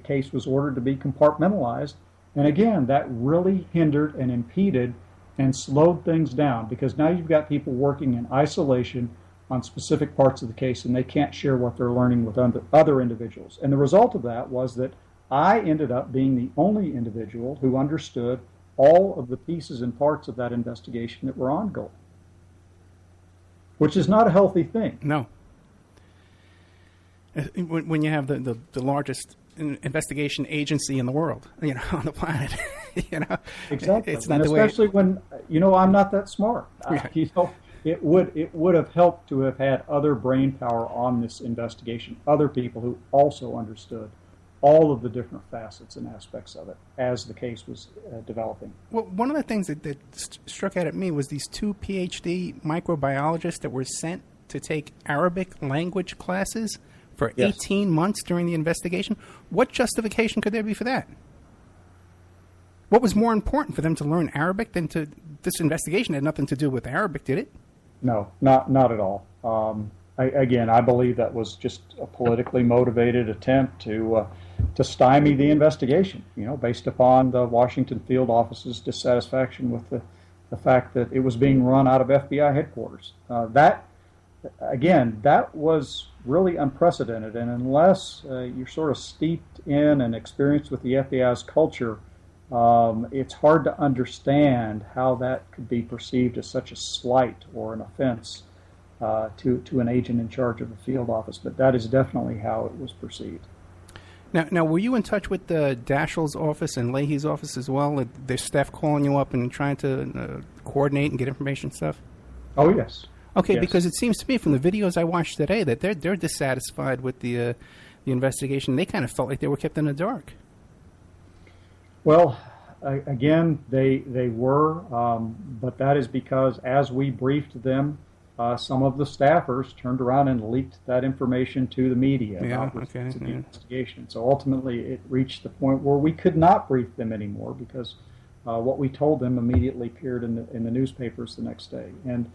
case was ordered to be compartmentalized. And again, that really hindered and impeded and slowed things down, because now you've got people working in isolation on specific parts of the case, and they can't share what they're learning with other individuals. And the result of that was that I ended up being the only individual who understood all of the pieces and parts of that investigation that were ongoing, which is not a healthy thing. No. When you have the largest investigation agency in the world, on the planet, exactly. It's not and the way. Especially when I'm not that smart. Right. It would have helped to have had other brain power on this investigation, other people who also understood all of the different facets and aspects of it as the case was developing. Well, one of the things that struck out at me was these 2 PhD microbiologists that were sent to take Arabic language classes for 18 months during the investigation. What justification could there be for that? What was more important for them to learn Arabic than to... This investigation had nothing to do with Arabic, did it? No, not at all. I believe that was just a politically motivated attempt to stymie the investigation, based upon the Washington field office's dissatisfaction with the fact that it was being run out of FBI headquarters. That was really unprecedented, and unless you're sort of steeped in and experienced with the FBI's culture, it's hard to understand how that could be perceived as such a slight or an offense to an agent in charge of a field office. But that is definitely how it was perceived. Now, were you in touch with Dashiell's office and Leahy's office as well? Their staff calling you up and trying to coordinate and get information and stuff? Oh, yes. Okay, yes. Because it seems to me from the videos I watched today that they're dissatisfied with the investigation. They kind of felt like they were kept in the dark. Well, again, they were, but that is because as we briefed them, some of the staffers turned around and leaked that information to the media about the investigation. So ultimately, it reached the point where we could not brief them anymore because what we told them immediately appeared in the newspapers the next day. And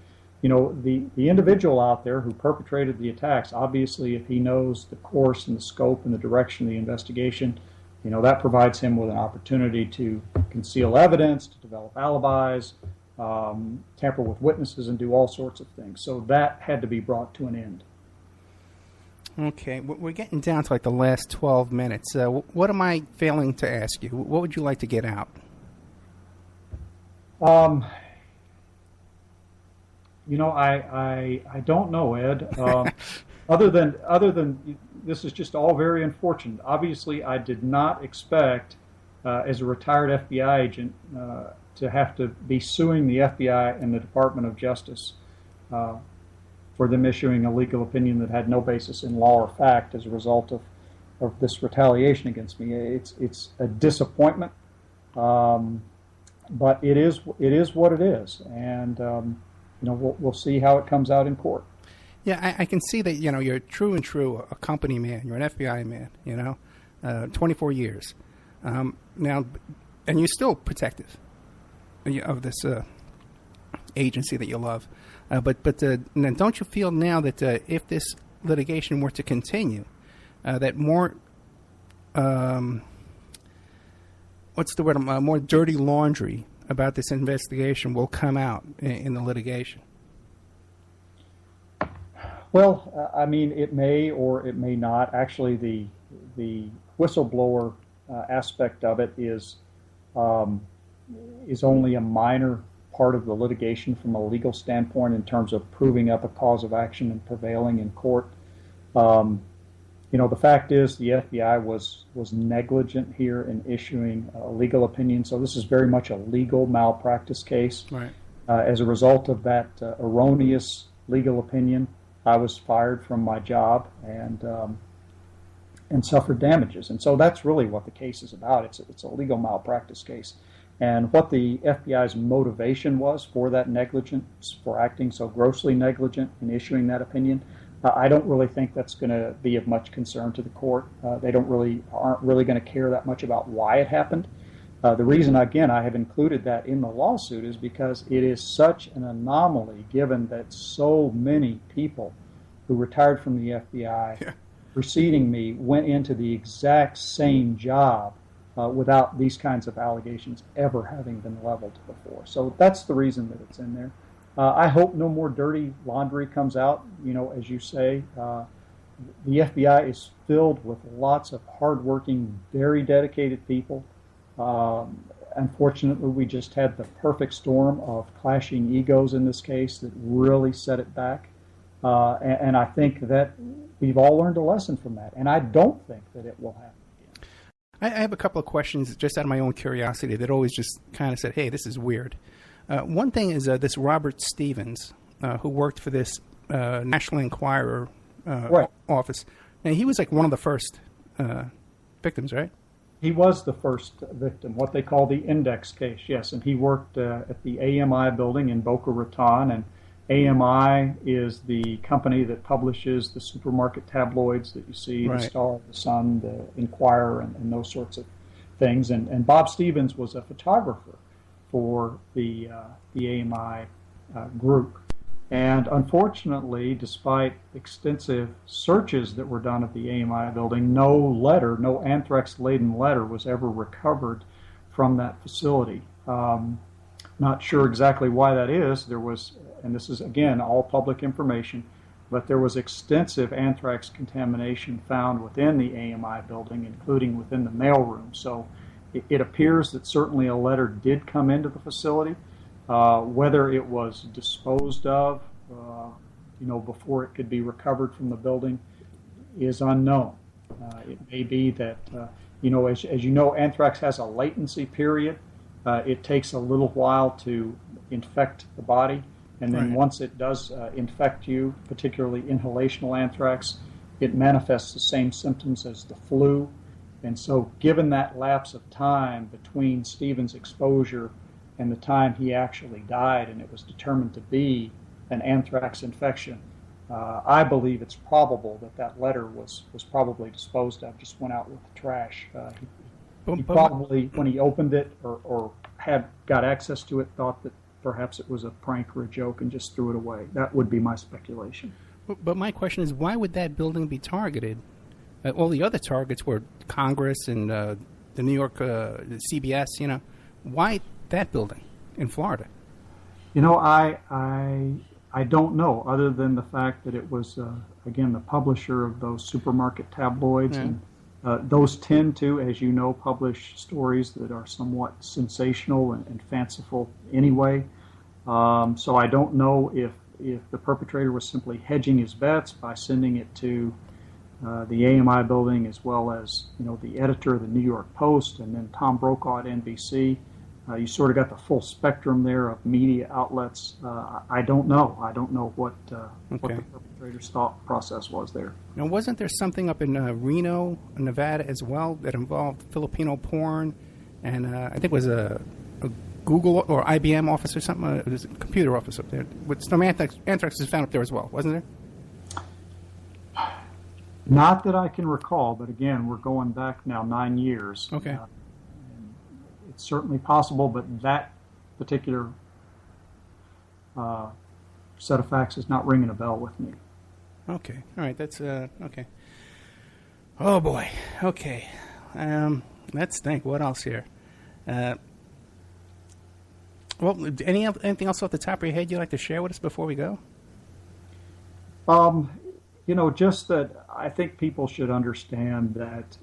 the individual out there who perpetrated the attacks, obviously, if he knows the course and the scope and the direction of the investigation, that provides him with an opportunity to conceal evidence, to develop alibis, tamper with witnesses, and do all sorts of things. So that had to be brought to an end. Okay, we're getting down to like the last 12 minutes. What am I failing to ask you? What would you like to get out? I don't know, Ed. Other than this is just all very unfortunate. Obviously, I did not expect, as a retired FBI agent, to have to be suing the FBI and the Department of Justice for them issuing a legal opinion that had no basis in law or fact as a result of this retaliation against me. It's a disappointment, but it is what it is, and we'll see how it comes out in court. Yeah, I can see that, you're true a company man. You're an FBI man, 24 years. Now, and you're still protective of this agency that you love. But now don't you feel now that if this litigation were to continue, that more, more dirty laundry about this investigation will come out in the litigation? Well, it may or it may not. Actually, the whistleblower aspect of it is only a minor part of the litigation from a legal standpoint in terms of proving up a cause of action and prevailing in court. The fact is the FBI was negligent here in issuing a legal opinion, so this is very much a legal malpractice case. Right. As a result of that erroneous legal opinion, I was fired from my job and suffered damages. And so that's really what the case is about. It's a legal malpractice case. And what the FBI's motivation was for that negligence, for acting so grossly negligent in issuing that opinion, I don't really think that's going to be of much concern to the court. They aren't really going to care that much about why it happened. The reason, again, I have included that in the lawsuit is because it is such an anomaly, given that so many people who retired from the FBI preceding me went into the exact same job without these kinds of allegations ever having been leveled before. So that's the reason that it's in there. I hope no more dirty laundry comes out. As you say, the FBI is filled with lots of hardworking, very dedicated people. Unfortunately, we just had the perfect storm of clashing egos in this case that really set it back. And I think that we've all learned a lesson from that. And I don't think that it will happen again. I have a couple of questions just out of my own curiosity that always just kind of said, hey, this is weird. One thing is this Robert Stevens, who worked for this National Enquirer office. Now, he was like one of the first victims, right? He was the first victim, what they call the index case, yes. And he worked at the AMI building in Boca Raton. And AMI is the company that publishes the supermarket tabloids that you see, the Star, the Sun, the Enquirer, and those sorts of things. And Bob Stevens was a photographer for the AMI group. And unfortunately, despite extensive searches that were done at the AMI building, no anthrax-laden letter was ever recovered from that facility. Not sure exactly why that is. There was, and this is, again, all public information, but there was extensive anthrax contamination found within the AMI building, including within the mailroom. So it appears that certainly a letter did come into the facility. Whether it was disposed of, before it could be recovered from the building is unknown. It may be that, as you know, anthrax has a latency period. It takes a little while to infect the body, and then once it does infect you, particularly inhalational anthrax, it manifests the same symptoms as the flu. And so given that lapse of time between Stevens' exposure and the time he actually died, and it was determined to be an anthrax infection, I believe it's probable that letter was probably disposed of, just went out with the trash. He probably, when he opened it or got access to it, thought that perhaps it was a prank or a joke and just threw it away. That would be my speculation. But my question is, why would that building be targeted? All the other targets were Congress and the New York CBS, Why that building in Florida? I don't know, other than the fact that it was, again, the publisher of those supermarket tabloids. And those tend to, as you know, publish stories that are somewhat sensational and fanciful anyway. So I don't know if the perpetrator was simply hedging his bets by sending it to the AMI building, as well as, the editor of the New York Post, and then Tom Brokaw at NBC. You sort of got the full spectrum there of media outlets. I don't know. I don't know what the perpetrator's thought process was there. Now, wasn't there something up in Reno, Nevada, as well, that involved Filipino porn, and I think it was a Google or IBM office or something? It was a computer office up there. With some anthrax is found up there as well, wasn't there? Not that I can recall, but again, we're going back now 9 years. Okay. It's certainly possible, but that particular set of facts is not ringing a bell with me. Okay. All right. That's okay. Oh boy. Okay. Let's think. What else here? Well, anything else off the top of your head you'd like to share with us before we go? Just that I think people should understand that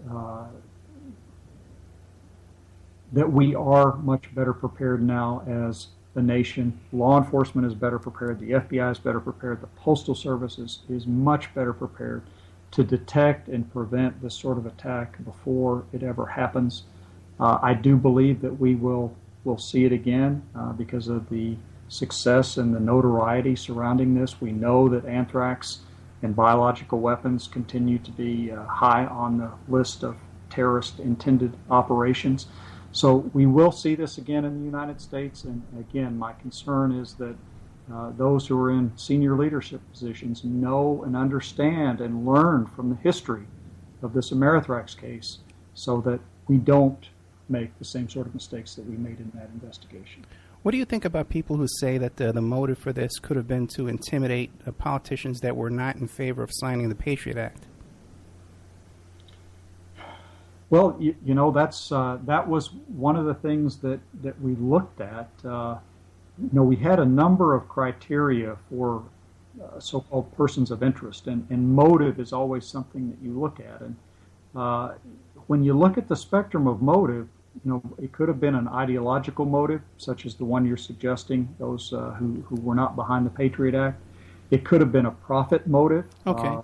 that we are much better prepared now as a nation. Law enforcement is better prepared. The FBI is better prepared. The Postal Service is much better prepared to detect and prevent this sort of attack before it ever happens. I do believe that we will see it again because of the success and the notoriety surrounding this. We know that anthrax and biological weapons continue to be high on the list of terrorist intended operations. So we will see this again in the United States. And again, my concern is that those who are in senior leadership positions know and understand and learn from the history of this Anthrax case so that we don't make the same sort of mistakes that we made in that investigation. What do you think about people who say that the motive for this could have been to intimidate politicians that were not in favor of signing the Patriot Act? Well, you know, that was one of the things that we looked at. You know, we had a number of criteria for so-called persons of interest, and motive is always something that you look at. And when you look at the spectrum of motive, you know, it could have been an ideological motive, such as the one you're suggesting, those who were not behind the Patriot Act. It could have been a profit motive. Okay.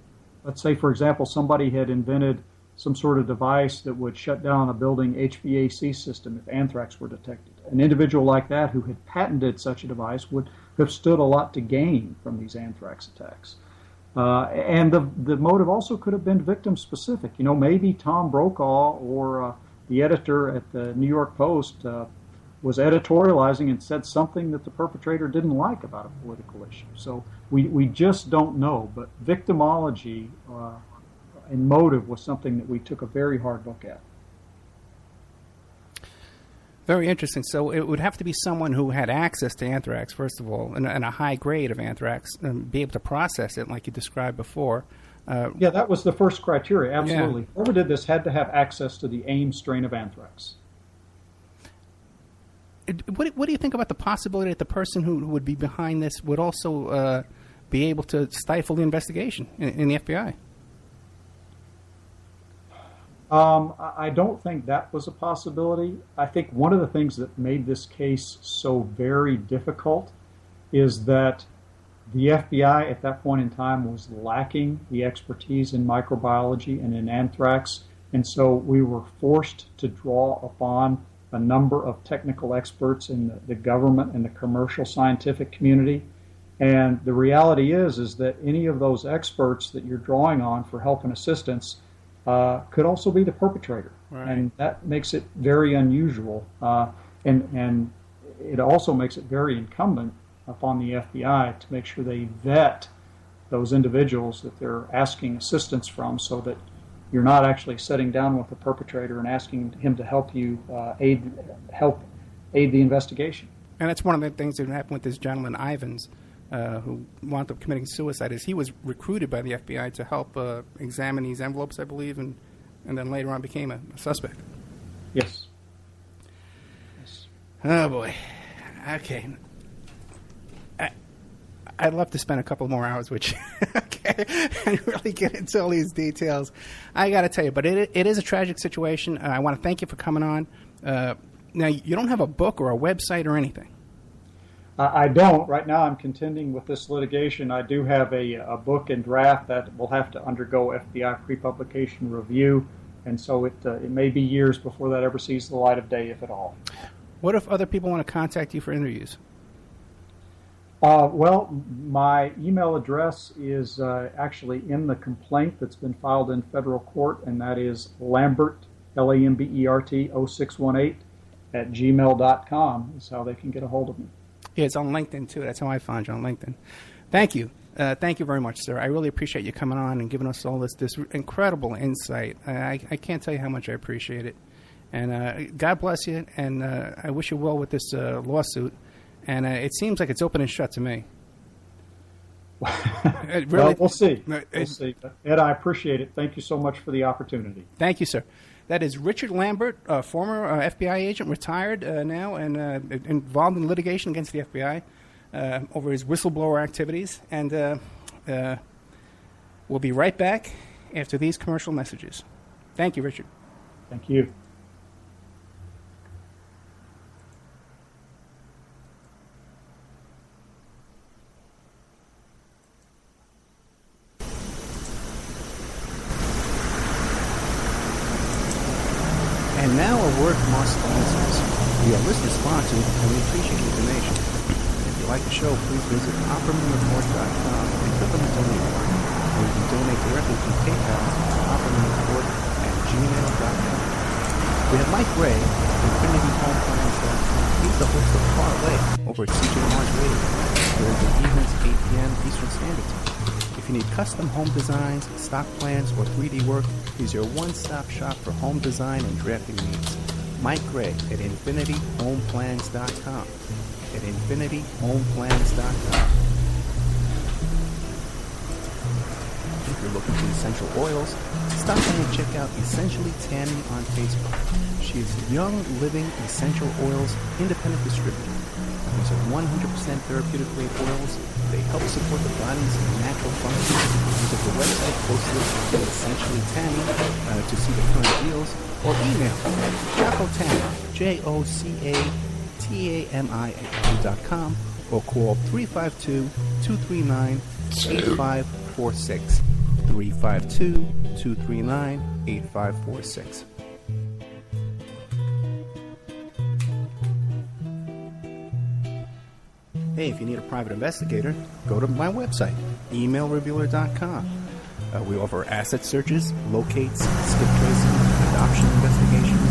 Let's say, for example, somebody had invented some sort of device that would shut down a building HVAC system if anthrax were detected. An individual like that who had patented such a device would have stood a lot to gain from these anthrax attacks. And the motive also could have been victim-specific. You know, maybe Tom Brokaw or the editor at the New York Post was editorializing and said something that the perpetrator didn't like about a political issue. So we just don't know. But victimology and motive was something that we took a very hard look at. Very interesting. So it would have to be someone who had access to anthrax, first of all, and a high grade of anthrax, and be able to process it like you described before. Yeah, that was the first criteria, absolutely. Yeah. Whoever did this had to have access to the AIM strain of anthrax. What do you think about the possibility that the person who would be behind this would also be able to stifle the investigation in the FBI? I don't think that was a possibility. I think one of the things that made this case so very difficult is that the FBI at that point in time was lacking the expertise in microbiology and in anthrax, and so we were forced to draw upon a number of technical experts in the government and the commercial scientific community. And the reality is that any of those experts that you're drawing on for help and assistance could also be the perpetrator. Right. And that makes it very unusual. And it also makes it very incumbent upon the FBI to make sure they vet those individuals that they're asking assistance from, so that you're not actually sitting down with the perpetrator and asking him to help you aid the investigation. And that's one of the things that happened with this gentleman, Ivins, who wound up committing suicide, is he was recruited by the FBI to help examine these envelopes, I believe, and then later on became a suspect. Yes. Oh, boy. Okay. I'd love to spend a couple more hours with you, okay, and really get into all these details. I got to tell you, but it is a tragic situation. I want to thank you for coming on. Now, you don't have a book or a website or anything. I don't. Right now I'm contending with this litigation. I do have a book in draft that will have to undergo FBI pre-publication review, and so it may be years before that ever sees the light of day, if at all. What if other people want to contact you for interviews? Well, my email address is actually in the complaint that's been filed in federal court, and that is Lambert, Lambert 0618 at gmail.com is how they can get a hold of me. Yeah, it's on LinkedIn, too. That's how I found you, on LinkedIn. Thank you. Thank you very much, sir. I really appreciate you coming on and giving us all this incredible insight. I can't tell you how much I appreciate it. And God bless you, and I wish you well with this lawsuit. And it seems like it's open and shut to me. Really, well, we'll see. We'll see. Ed, I appreciate it. Thank you so much for the opportunity. Thank you, sir. That is Richard Lambert, former FBI agent, retired now, and involved in litigation against the FBI over his whistleblower activities. And we'll be right back after these commercial messages. Thank you, Richard. Thank you. And now a word from our sponsors. We are listener sponsored, and we appreciate your donation. If you like the show, please visit OppermanReport.com and click on the donate button, or you can donate directly through PayPal to OppermanReport@gmail.com. We have Mike Gray from InfinityHomePlans.com. He's the host of Parlay over at CJ Mars Radio, Thursday evenings, 8 p.m. Eastern Standard Time. If you need custom home designs, stock plans, or 3D work, he's your one-stop shop for home design and drafting needs. Mike Gray at InfinityHomePlans.com. At InfinityHomePlans.com. If you're looking for essential oils, stop by and check out Essentially Tanning on Facebook. She is Young Living Essential Oils Independent Distributor. These are 100% therapeutic grade oils. They help support the body's natural functions. Visit the website posted at Essentially Tanning to see the current deals, or email at Jocotami, JOCATAMI@yahoo.com, or call 352-239-8546. 352-239-8546. Hey, if you need a private investigator, go to my website, emailrevealer.com. We offer asset searches, locates, skip tracing, adoption investigations,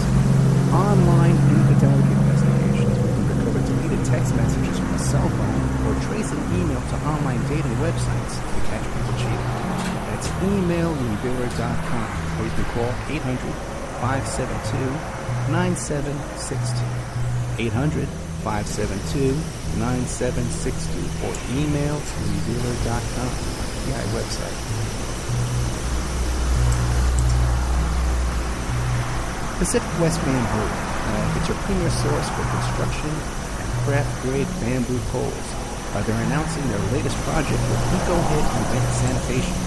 online infidelity investigations. We can recover deleted text messages from a cell phone or trace an email to online dating websites to catch people cheating. That's emailrevealer.com, or you can call 800-572-9762. 800-572-9762, or email revealer.com, PI website. Pacific West Bamboo. It's your premier source for construction and craft-grade bamboo poles. They're announcing their latest project with EcoHit and Wet Sanitation,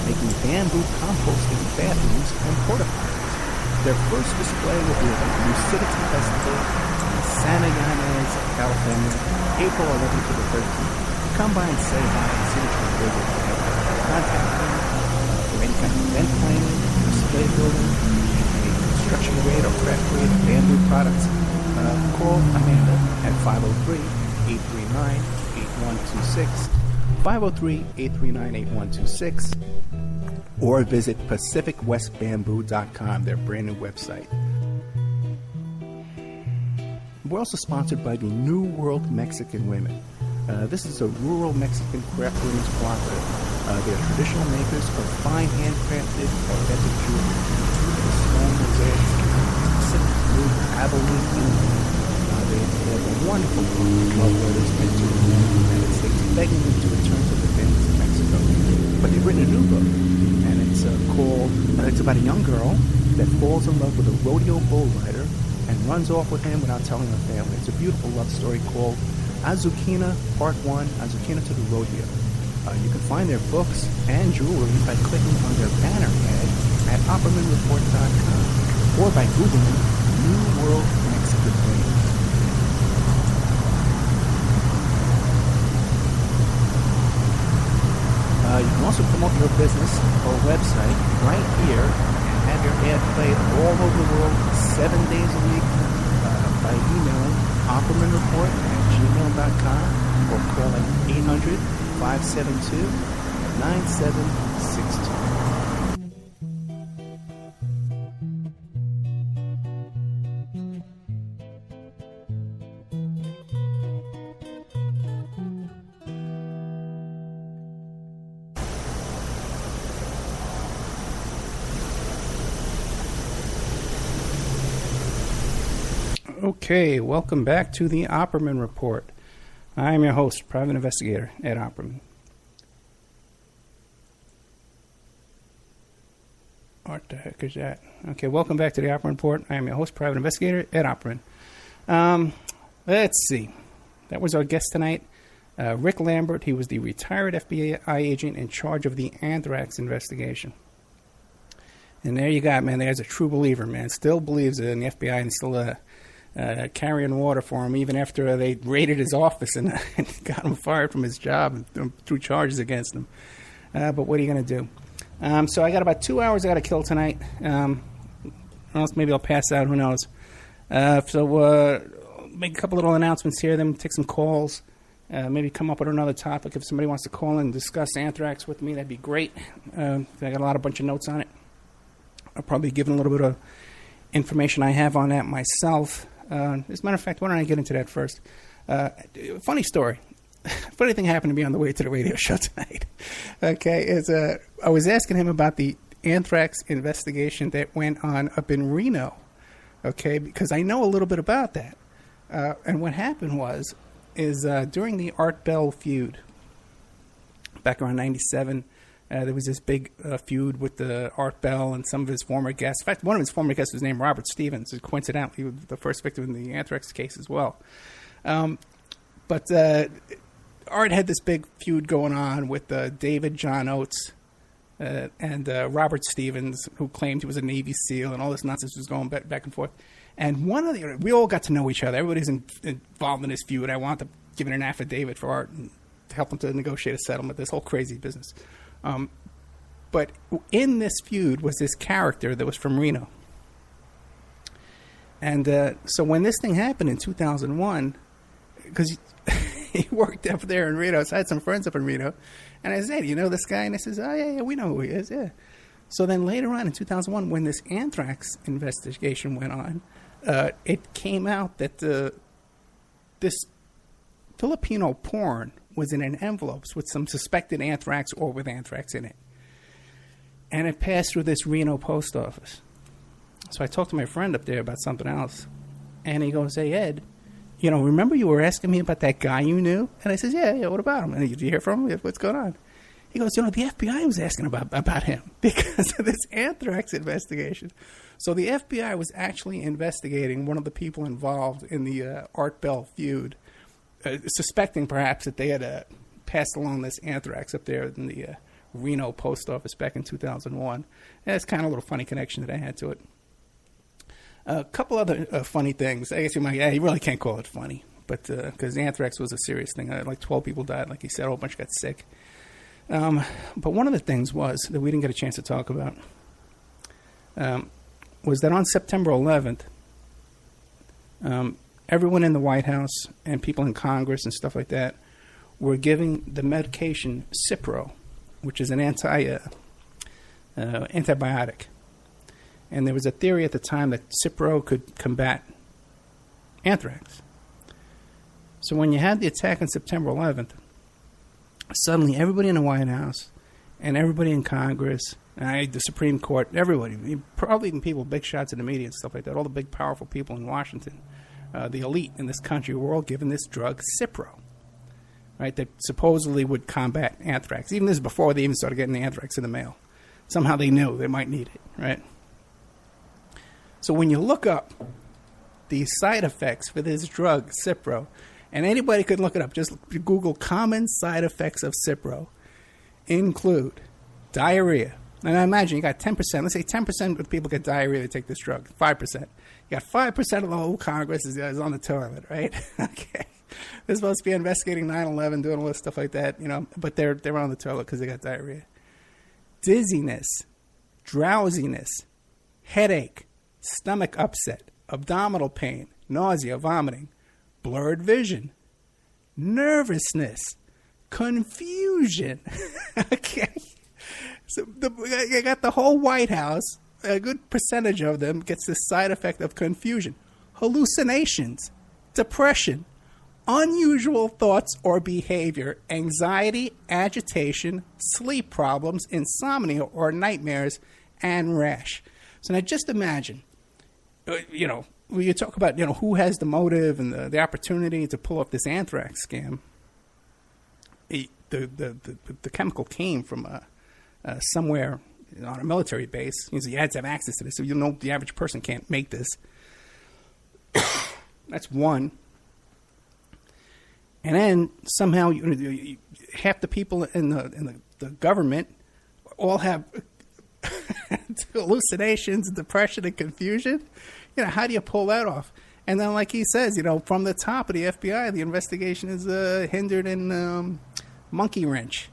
making bamboo composting bathrooms and porta potties. Their first display will be at the Lucidity Festival in Santa Ynez, California, April 11th to the 13th. Come by and say hi and see what you're doing. Contact them for any kind of event planning, display building, construction grade or craft grade bamboo products. Call Amanda at 503-839-8126, 503-839-8126, or visit PacificWestBamboo.com, their brand new website. We're also sponsored by the New World Mexican Women. This is a rural Mexican craft women's cooperative. They are traditional makers of fine handcrafted authentic jewelry. Stone mosaics, Pacific blue, abalone jewelry. They have a wonderful book of love letters meant to the United States, begging them to return to their families in Mexico. But they've written a new book, and it's called, it's about a young girl that falls in love with a rodeo bull rider and runs off with him without telling her family. It's a beautiful love story called Azucena Part 1, Azucena to the Rodeo. You can find their books and jewelry by clicking on their banner ad at OppermanReport.com or by Googling New World Mexican Women. You can also promote your business or website right here and have your ad played all over the world 7 days a week by emailing OppermanReport@gmail.com or calling 800-572-9762. Okay, welcome back to the Opperman Report. I am your host, Private Investigator Ed Opperman. What the heck is that? Okay, welcome back to the Opperman Report. I am your host, Private Investigator Ed Opperman. Let's see. That was our guest tonight, Rick Lambert. He was the retired FBI agent in charge of the Anthrax investigation. And there you got, man. There's a true believer, man. Still believes in the FBI and still carrying water for him, even after they raided his office and got him fired from his job and threw charges against him. But what are you going to do? So I got about 2 hours I got to kill tonight. Or else maybe I'll pass out. Who knows? So make a couple little announcements here, then take some calls. maybe come up with another topic. If somebody wants to call in and discuss anthrax with me, that'd be great. I got a bunch of notes on it. I'll probably give a little bit of information I have on that myself. As a matter of fact, why don't I get into that first? Funny story. Funny thing happened to me on the way to the radio show tonight. Okay, I was asking him about the anthrax investigation that went on up in Reno. Okay, because I know a little bit about that. And what happened is during the Art Bell feud, back around 97, there was this big feud with the Art Bell and some of his former guests. In fact, one of his former guests was named Robert Stevens, who coincidentally was the first victim in the anthrax case as well. But Art had this big feud going on with David John Oates and Robert Stevens, who claimed he was a Navy SEAL, and all this nonsense was going back and forth. And we all got to know each other. Everybody's involved in this feud. I wound up giving an affidavit for Art and to help him to negotiate a settlement, this whole crazy business. But in this feud was this character that was from Reno. And so when this thing happened in 2001, because he worked up there in Reno, so I had some friends up in Reno, and I said, you know this guy? And he says, oh, yeah, we know who he is, yeah. So then later on in 2001, when this anthrax investigation went on, it came out that this Filipino porn was in an envelopes with some suspected anthrax or with anthrax in it. And it passed through this Reno post office. So I talked to my friend up there about something else. And he goes, hey, Ed, remember you were asking me about that guy you knew? And I says, yeah, what about him? And did you hear from him? What's going on? He goes, the FBI was asking about him because of this anthrax investigation. So the FBI was actually investigating one of the people involved in the Art Bell feud, suspecting perhaps that they had passed along this anthrax up there in the Reno post office back in 2001. And that's kind of a little funny connection that I had to it. A couple other funny things. I guess you really can't call it funny, but because anthrax was a serious thing. Like 12 people died, like he said, a whole bunch got sick. But one of the things was that we didn't get a chance to talk about was that on September 11th, everyone in the White House and people in Congress and stuff like that were giving the medication Cipro, which is an antibiotic. And there was a theory at the time that Cipro could combat anthrax. So when you had the attack on September 11th, suddenly everybody in the White House and everybody in Congress, the Supreme Court, everybody, probably even people, big shots in the media and stuff like that, all the big powerful people in Washington, the elite in this country were all given this drug, Cipro, right, that supposedly would combat anthrax. Even this is before they even started getting the anthrax in the mail. Somehow they knew they might need it, right? So when you look up the side effects for this drug, Cipro, and anybody could look it up, just Google common side effects of Cipro, include diarrhea. And I imagine you got 10%, let's say 10% of people get diarrhea that take this drug, 5%. You got 5% of the whole Congress is on the toilet, right? Okay. They're supposed to be investigating 9/11, doing all this stuff like that, but they're on the toilet because they got diarrhea. Dizziness, drowsiness, headache, stomach upset, abdominal pain, nausea, vomiting, blurred vision, nervousness, confusion. Okay. So I got the whole White House, a good percentage of them gets this side effect of confusion, hallucinations, depression, unusual thoughts or behavior, anxiety, agitation, sleep problems, insomnia or nightmares, and rash. So now just imagine, when you talk about, who has the motive and the opportunity to pull off this anthrax scam, the chemical came from somewhere on a military base. You had to have access to this, so the average person can't make this. That's one. And then somehow half the people in the government all have hallucinations, depression, and confusion. How do you pull that off? And then, like he says, from the top of the FBI, the investigation is hindered and monkey wrench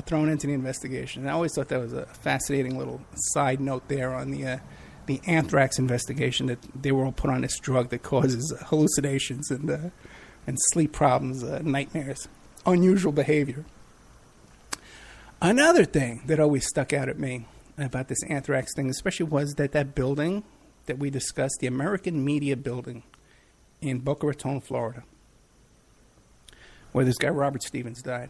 thrown into the investigation. And I always thought that was a fascinating little side note there on the anthrax investigation, that they were all put on this drug that causes hallucinations and sleep problems, nightmares. unusual behavior. Another thing that always stuck out at me about this Anthrax thing, especially, was that building that we discussed, the American Media Building in Boca Raton, Florida, where this guy Robert Stevens died.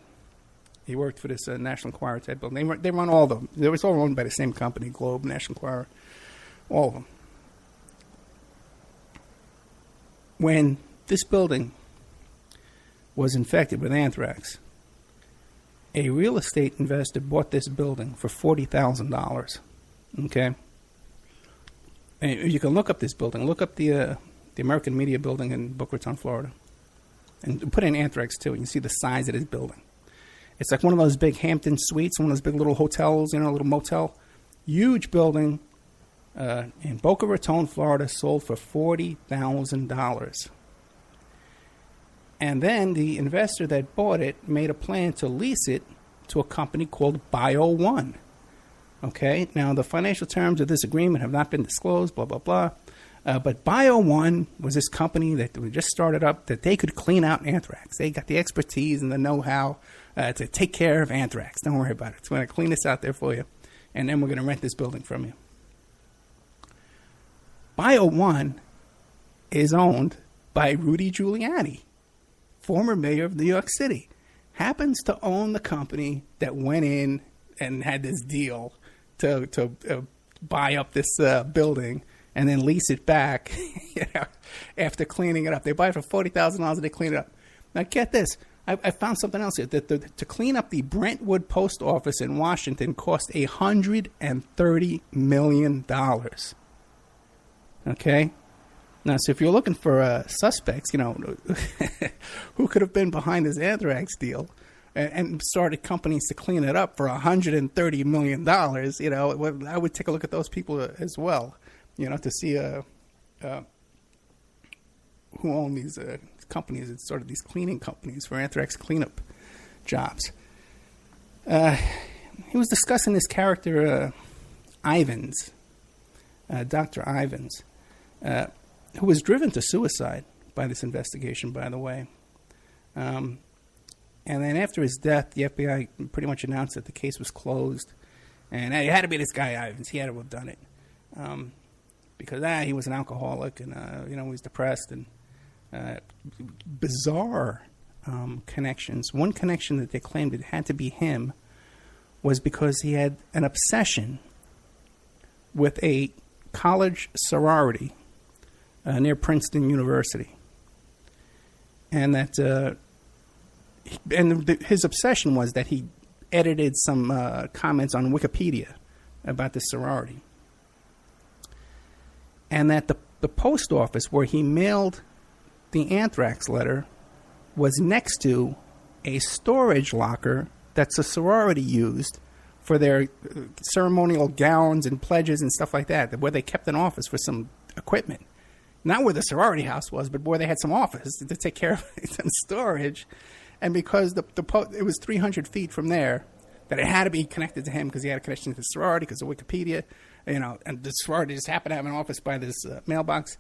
He worked for this National Enquirer type building. They run all of them. They was all run by the same company, Globe, National Enquirer, all of them. When this building was infected with anthrax, a real estate investor bought this building for $40,000. Okay? And you can look up this building. Look up the American Media Building in Boca Raton, Florida. And put in Anthrax, too. You can see the size of this building. It's like one of those big Hampton suites, one of those big little hotels, a little motel. Huge building in Boca Raton, Florida, sold for $40,000. And then the investor that bought it made a plan to lease it to a company called Bio One. Okay, now the financial terms of this agreement have not been disclosed, blah, blah, blah. But Bio One was this company that we just started up that they could clean out anthrax. They got the expertise and the know-how to take care of anthrax. Don't worry about it. It's going to clean this out there for you. And then we're going to rent this building from you. Bio One is owned by Rudy Giuliani, former mayor of New York City. Happens to own the company that went in and had this deal to buy up this building and then lease it back after cleaning it up. They buy it for $40,000 and they clean it up. Now, get this. I found something else here. To clean up the Brentwood Post Office in Washington cost $130 million. Okay? Now, so if you're looking for suspects, who could have been behind this anthrax deal and started companies to clean it up for $130 million, I would take a look at those people as well, to see who own these companies. It's sort of these cleaning companies for anthrax cleanup jobs. He was discussing this character, Ivins, Dr. Ivins, who was driven to suicide by this investigation, by the way. And then after his death, the FBI pretty much announced that the case was closed. And it had to be this guy, Ivins. He had to have done it. Because he was an alcoholic and, he was depressed. And bizarre connections. One connection that they claimed it had to be him was because he had an obsession with a college sorority near Princeton University. And that his obsession was that he edited some comments on Wikipedia about this sorority. And that the post office where he mailed the anthrax letter was next to a storage locker that's a sorority used for their ceremonial gowns and pledges and stuff like that, where they kept an office for some equipment. Not where the sorority house was, but where they had some office to take care of it and storage. And because it was 300 feet from there, that it had to be connected to him because he had a connection to the sorority because of Wikipedia, and the sorority just happened to have an office by this mailbox.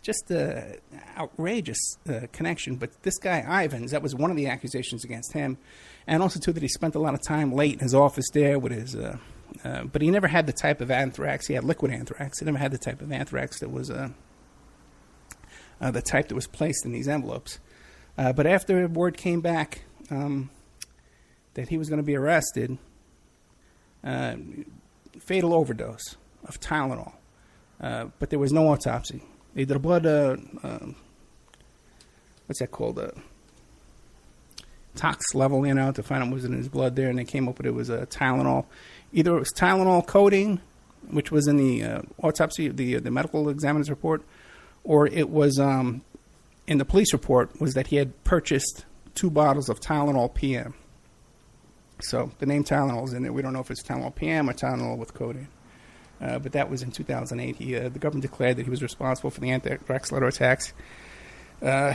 Just an outrageous connection. But this guy, Ivins, that was one of the accusations against him. And also, too, that he spent a lot of time late in his office there with his... but he never had the type of anthrax. He had liquid anthrax. He never had the type of anthrax that was... the type that was placed in these envelopes. But after word came back that he was going to be arrested, fatal overdose of Tylenol. But there was no autopsy. They did a blood, what's that called? Tox level, to find out what was in his blood there, and they came up with it was Tylenol. Either it was Tylenol coating, which was in the autopsy, the medical examiner's report, or it was in the police report was that he had purchased 2 bottles of Tylenol PM. So the name Tylenol is in there. We don't know if it's Tylenol PM or Tylenol with codeine. But that was in 2008. The government declared that he was responsible for the anthrax letter attacks. They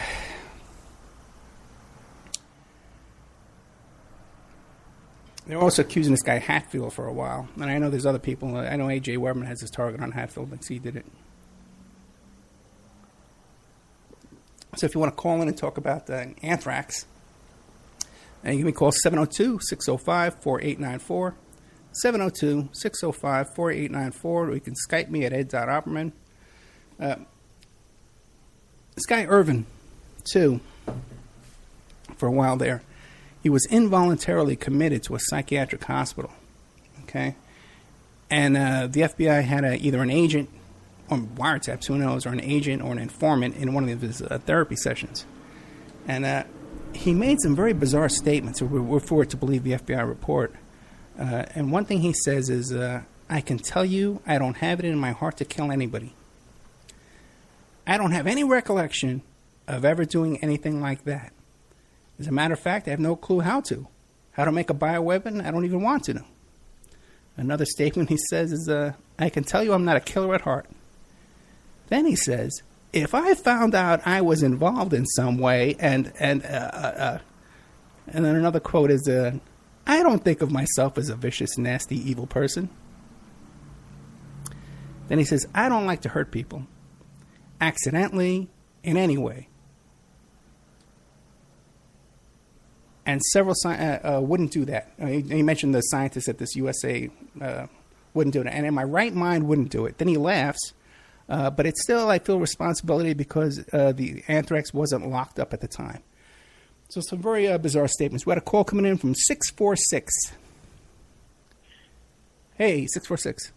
were also accusing this guy Hatfield for a while. And I know there's other people. I know A.J. Weberman has his target on Hatfield because he did it. So if you want to call in and talk about anthrax, And you can call 702-605-4894, 702-605-4894, or you can Skype me at ed.opperman. This guy Irvin, too, for a while there, he was involuntarily committed to a psychiatric hospital, okay? And the FBI had either an agent, or wiretaps, who knows, or an agent or an informant in one of his therapy sessions. And he made some very bizarre statements. We're forced to believe the FBI report. And one thing he says is, I can tell you I don't have it in my heart to kill anybody. I don't have any recollection of ever doing anything like that. As a matter of fact, I have no clue how to. How to make a bioweapon, I don't even want to know. Another statement he says is, I can tell you I'm not a killer at heart. Then he says, if I found out I was involved in some way, and then another quote is, I don't think of myself as a vicious, nasty, evil person. Then he says, I don't like to hurt people, accidentally, in any way. And several wouldn't do that. He mentioned the scientists at this USA wouldn't do it. And in my right mind, wouldn't do it. Then he laughs. But it's still, I feel, responsibility because the Anthrax wasn't locked up at the time. So some very bizarre statements. We had a call coming in from 646. Hey, 646.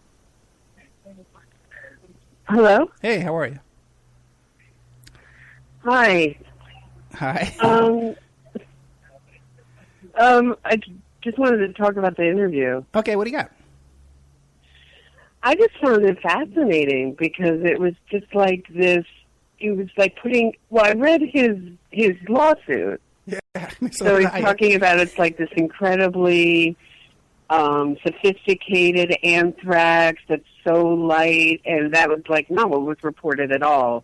Hello? Hey, how are you? Hi. Hi. I just wanted to talk about the interview. Okay, what do you got? I just found it fascinating because it was just like this. It was like I read his lawsuit. Yeah. So he's talking about it's like this incredibly sophisticated anthrax that's so light, and that was like not what was reported at all.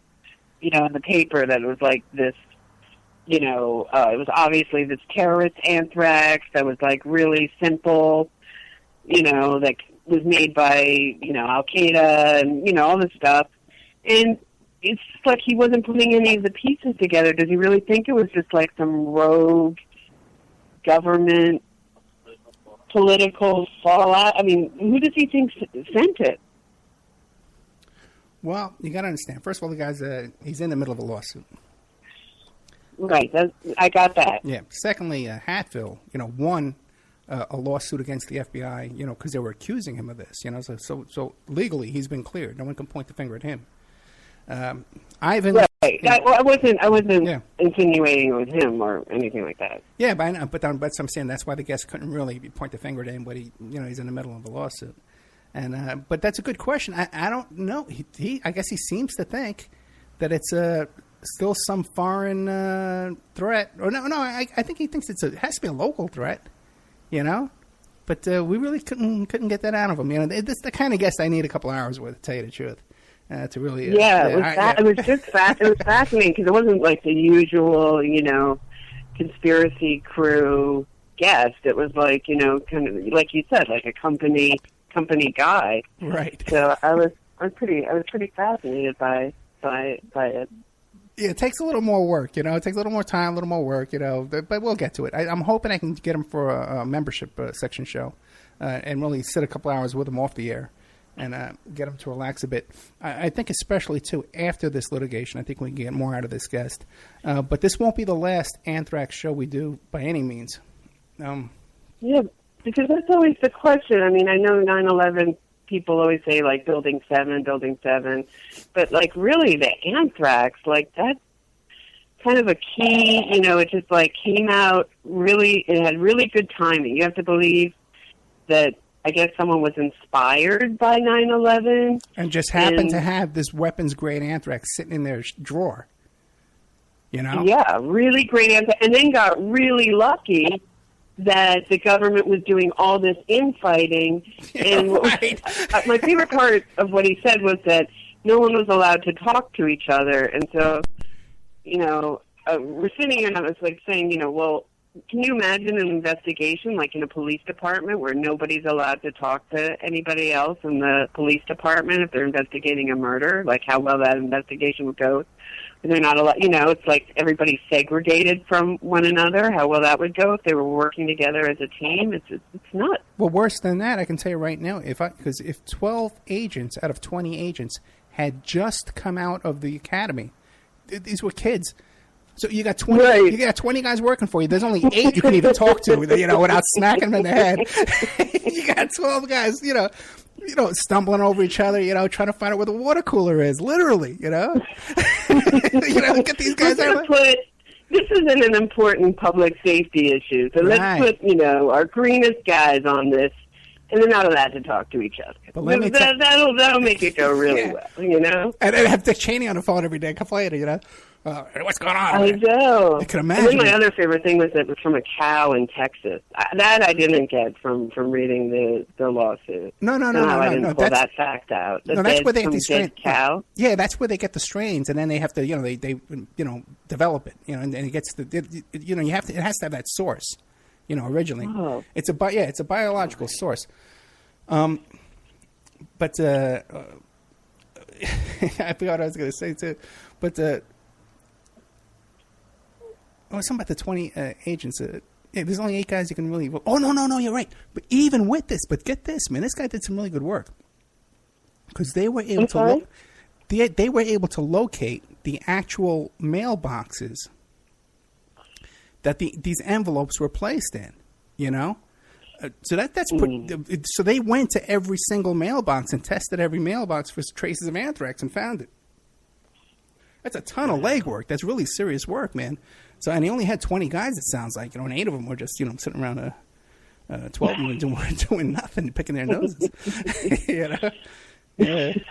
In the paper that it was like this. It was obviously this terrorist anthrax that was like really simple. That was made by, Al Qaeda and, all this stuff. And it's like he wasn't putting any of the pieces together. Does he really think it was just like some rogue government political fallout? I mean, who does he think sent it? Well, you got to understand. First of all, the guy's he's in the middle of a lawsuit. Right. I got that. Yeah. Secondly, Hatfield, won a lawsuit against the FBI, because they were accusing him of this, so legally he's been cleared. No one can point the finger at him. Ivan, right? I wasn't insinuating it was him or anything like that. Yeah, but I'm saying that's why the guest couldn't really point the finger at him. But he's in the middle of a lawsuit, and but that's a good question. I don't know. I guess he seems to think that it's still some foreign threat. Or no. I think he thinks it has to be a local threat. But we really couldn't get that out of him. It's the kind of guest I need a couple hours with, to tell you the truth, to really. It was just it was fascinating because it wasn't like the usual, conspiracy crew guest. It was like, kind of like you said, like a company guy. Right. So I was pretty fascinated by it. Yeah, it takes a little more work, It takes a little more time, a little more work, But we'll get to it. I'm hoping I can get him for a membership section show and really sit a couple hours with him off the air and get him to relax a bit. I think especially, too, after this litigation, I think we can get more out of this guest. But this won't be the last Anthrax show we do by any means. Yeah, because that's always the question. I mean, I know 9/11... people always say, like, Building 7, but, like, really the anthrax, like, that's kind of a key, it just, like, came out really, it had really good timing. You have to believe that, I guess, someone was inspired by 9/11. And just happened to have this weapons-grade anthrax sitting in their drawer, Yeah, really great anthrax, and then got really lucky that the government was doing all this infighting. And right. My favorite part of what he said was that no one was allowed to talk to each other. And so, we're sitting here and I was like saying, well, can you imagine an investigation like in a police department where nobody's allowed to talk to anybody else in the police department if they're investigating a murder? Like how well that investigation would go. They're not allowed, it's like everybody's segregated from one another. How well that would go if they were working together as a team. It's nuts. Well, worse than that, I can tell you right now, because if 12 agents out of 20 agents had just come out of the academy, these were kids. So you got 20. Right. You got 20 guys working for you. There's only 8 you can even talk to, without smacking them in the head. You got 12 guys, stumbling over each other, trying to find out where the water cooler is, literally, get these guys out. This isn't an important public safety issue, so let's put, our greenest guys on this, and they're not allowed to talk to each other. But that'll make it go really well, And have Dick Cheney on the phone every day complaining, what's going on? I know. I can imagine. And then my other favorite thing was that it was from a cow in Texas. That I didn't get from reading the lawsuit. No. I didn't pull that fact out. That's where they get the strains. Cow. Yeah, that's where they get the strains, and then they have to, they develop it, and it gets it has to have that source, originally. Oh. It's a biological source. But I forgot what I was going to say too. But something about the 20 agents. There's only 8 guys you can really vote. Oh, no, you're right. But even with this, get this, man, this guy did some really good work. Because they were able they were able to locate the actual mailboxes that these envelopes were placed in, So that's so they went to every single mailbox and tested every mailbox for traces of anthrax and found it. That's a ton of legwork. That's really serious work, man. So, and he only had 20 guys, it sounds like, and 8 of them were just, sitting around 12 of them doing nothing, picking their noses. Yeah. It's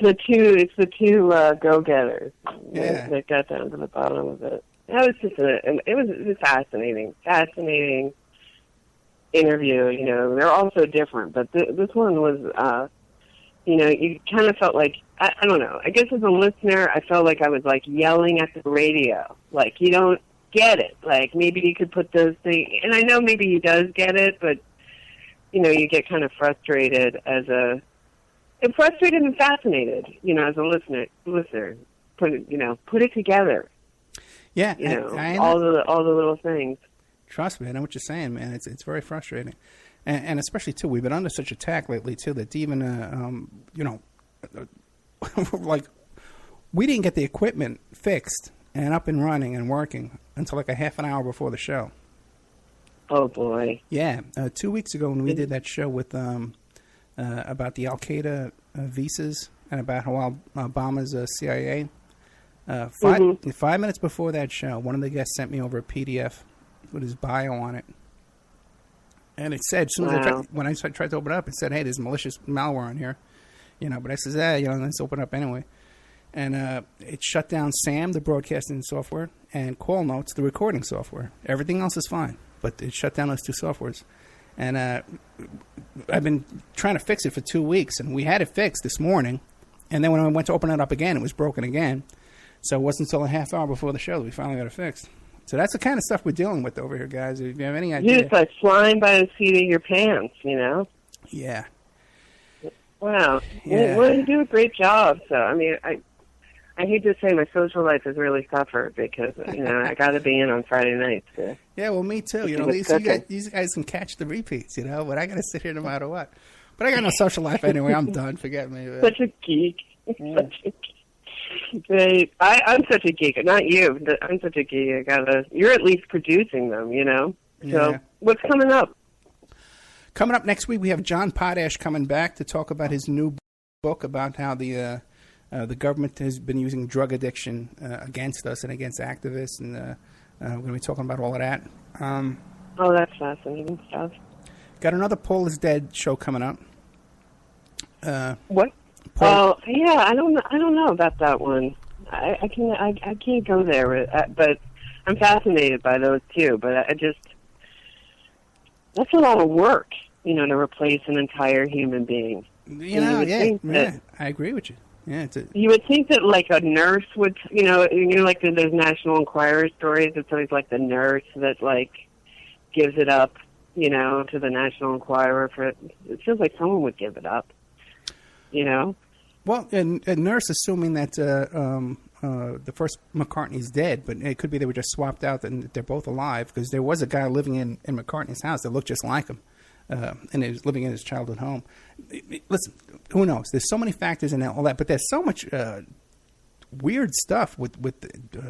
the two go-getters that got down to the bottom of it. That was just it was a fascinating interview. They're all so different, but this one was, you kind of felt like, I don't know, I guess as a listener, I felt like I was like yelling at the radio. Like, you don't get it. Like, maybe you could put those things, and I know maybe he does get it, but, you get kind of frustrated and fascinated, as a listener. Put it together. Yeah. All the little things. Trust me, I know what you're saying, man. It's very frustrating. And especially, too, we've been under such attack lately, too, that even, like, we didn't get the equipment fixed and up and running and working until like a half an hour before the show. Oh, boy. Yeah. 2 weeks ago when we did that show with about the Al-Qaeda visas and about how Obama's CIA, 5 minutes before that show, one of the guests sent me over a PDF with his bio on it. And it said, as soon as when I tried to open it up, it said, hey, there's malicious malware on here. But I says, let's open it up anyway. And it shut down SAM, the broadcasting software, and Call Notes, the recording software. Everything else is fine, but it shut down those 2 softwares. And I've been trying to fix it for 2 weeks, and we had it fixed this morning. And then when I went to open it up again, it was broken again. So it wasn't until a half hour before the show that we finally got it fixed. So that's the kind of stuff we're dealing with over here, guys. If you have any idea. You're just like flying by the seat of your pants, Yeah. Wow. Yeah. Well, you do a great job. So, I mean, I hate to say my social life has really suffered because, I got to be in on Friday nights. Yeah, well, me too. These guys can catch the repeats, but I got to sit here no matter what. But I got no social life anyway. I'm done. Forget me. Such a geek. Yeah. Such a geek. Great. I'm such a geek. Not you. I'm such a geek. You're at least producing them, So Yeah. What's coming up? Coming up next week, we have John Potash coming back to talk about his new book about how the government has been using drug addiction against us and against activists, and we're going to be talking about all of that. Oh, that's fascinating stuff. Got another Paul is Dead show coming up. What? Paul, yeah, I don't know about that one. I can't go there, but I'm fascinated by those too. But that's a lot of work, to replace an entire human being. Yeah, I agree with you. Yeah, you would think that like a nurse would, like those National Enquirer stories. It's always like the nurse that like gives it up, to the National Enquirer for it. It feels like someone would give it up, Well, a nurse assuming that the first McCartney's dead, but it could be they were just swapped out and they're both alive, because there was a guy living in McCartney's house that looked just like him, and he was living in his childhood home. Listen, who knows? There's so many factors in all that, but there's so much weird stuff with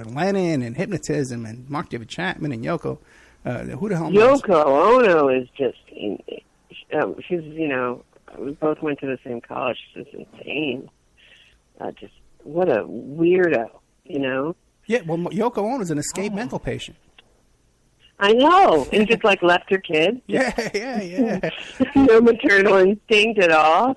Lennon and hypnotism and Mark David Chapman and Yoko. Who the hell knows? Yoko Ono is just, she's, we both went to the same college. She's insane. Just what a weirdo, Yeah, well, Yoko Ono's an escaped mental patient. I know, and just like left her kid. Yeah. No maternal instinct at all.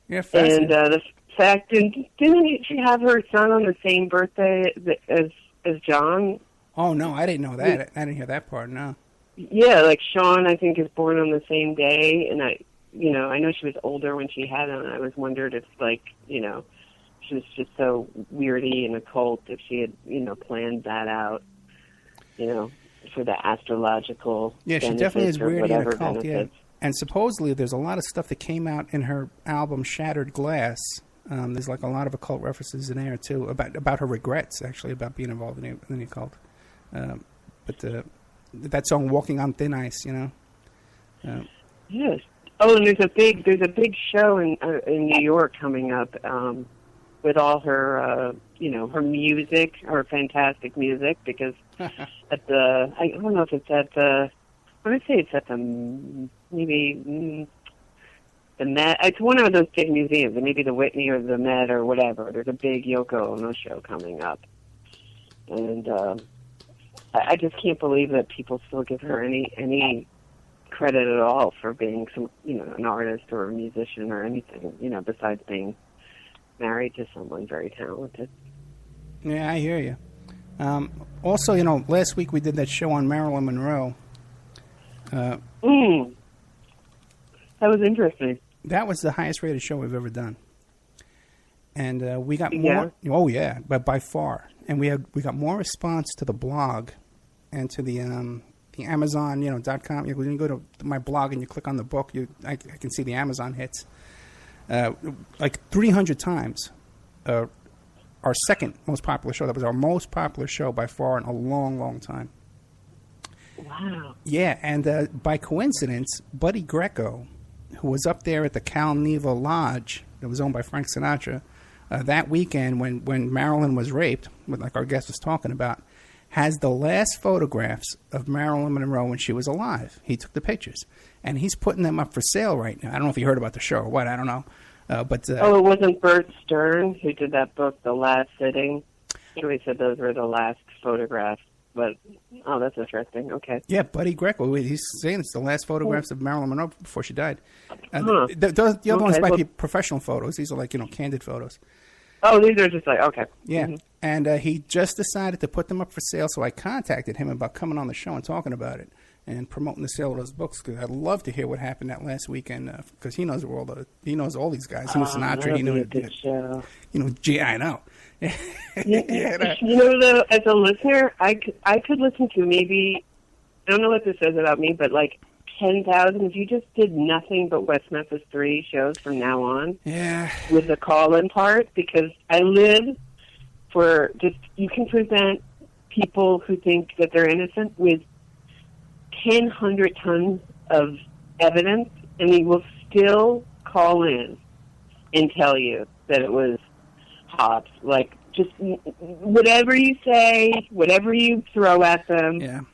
Yeah, and the fact, didn't she have her son on the same birthday as John? Oh no, I didn't know that. I didn't hear that part. No. Yeah, like Sean, I think, is born on the same day, and I know she was older when she had him, and I was wondered if, like, she was just so weirdy and occult, if she had, planned that out, for the astrological. Yeah, she definitely is weirdy and occult. Benefits. Yeah, and supposedly there's a lot of stuff that came out in her album Shattered Glass. There's like a lot of occult references in there too about her regrets, actually, about being involved in the occult. But that song "Walking on Thin Ice," Yes. Oh, and there's a big show in New York coming up with all her her music, her fantastic music, because I don't know if it's at the, I want to say it's at the Met. It's one of those big museums, maybe the Whitney or the Met or whatever. There's a big Yoko Ono show coming up, and I just can't believe that people still give her any credit at all for being an artist or a musician or anything, besides being married to someone very talented. Yeah, I hear you. Also, last week we did that show on Marilyn Monroe. That was interesting. That was the highest rated show we've ever done. And we got more. Yeah. Oh, yeah, but by far. And we got more response to the blog and to the Amazon, .com. When you go to my blog and you click on the book, I can see the Amazon hits. Like 300 times. Our second most popular show. That was our most popular show by far in a long, long time. Wow. Yeah, and by coincidence, Buddy Greco, who was up there at the Cal Neva Lodge that was owned by Frank Sinatra, that weekend when Marilyn was raped, like our guest was talking about, has the last photographs of Marilyn Monroe when she was alive. He took the pictures, and he's putting them up for sale right now. I don't know if you heard about the show or what. I don't know. But it wasn't Bert Stern who did that book, The Last Sitting? He always said those were the last photographs. But, that's interesting. Okay. Yeah, Buddy Greco, he's saying it's the last photographs of Marilyn Monroe before she died. The other ones might be professional photos. These are like, candid photos. Oh, these are just like, okay. Yeah, and he just decided to put them up for sale, so I contacted him about coming on the show and talking about it and promoting the sale of those books, because I'd love to hear what happened that last weekend, because he knows he knows all these guys. He knows Sinatra. He knew it. Gee, I know. Though, as a listener, I could listen to maybe, I don't know what this says about me, but like 10,000, if you just did nothing but West Memphis 3 shows from now on. Yeah. With the call-in part, because I live for just, you can present people who think that they're innocent with 100 tons of evidence, and they will still call in and tell you that it was hops. Like, just whatever you say, whatever you throw at them,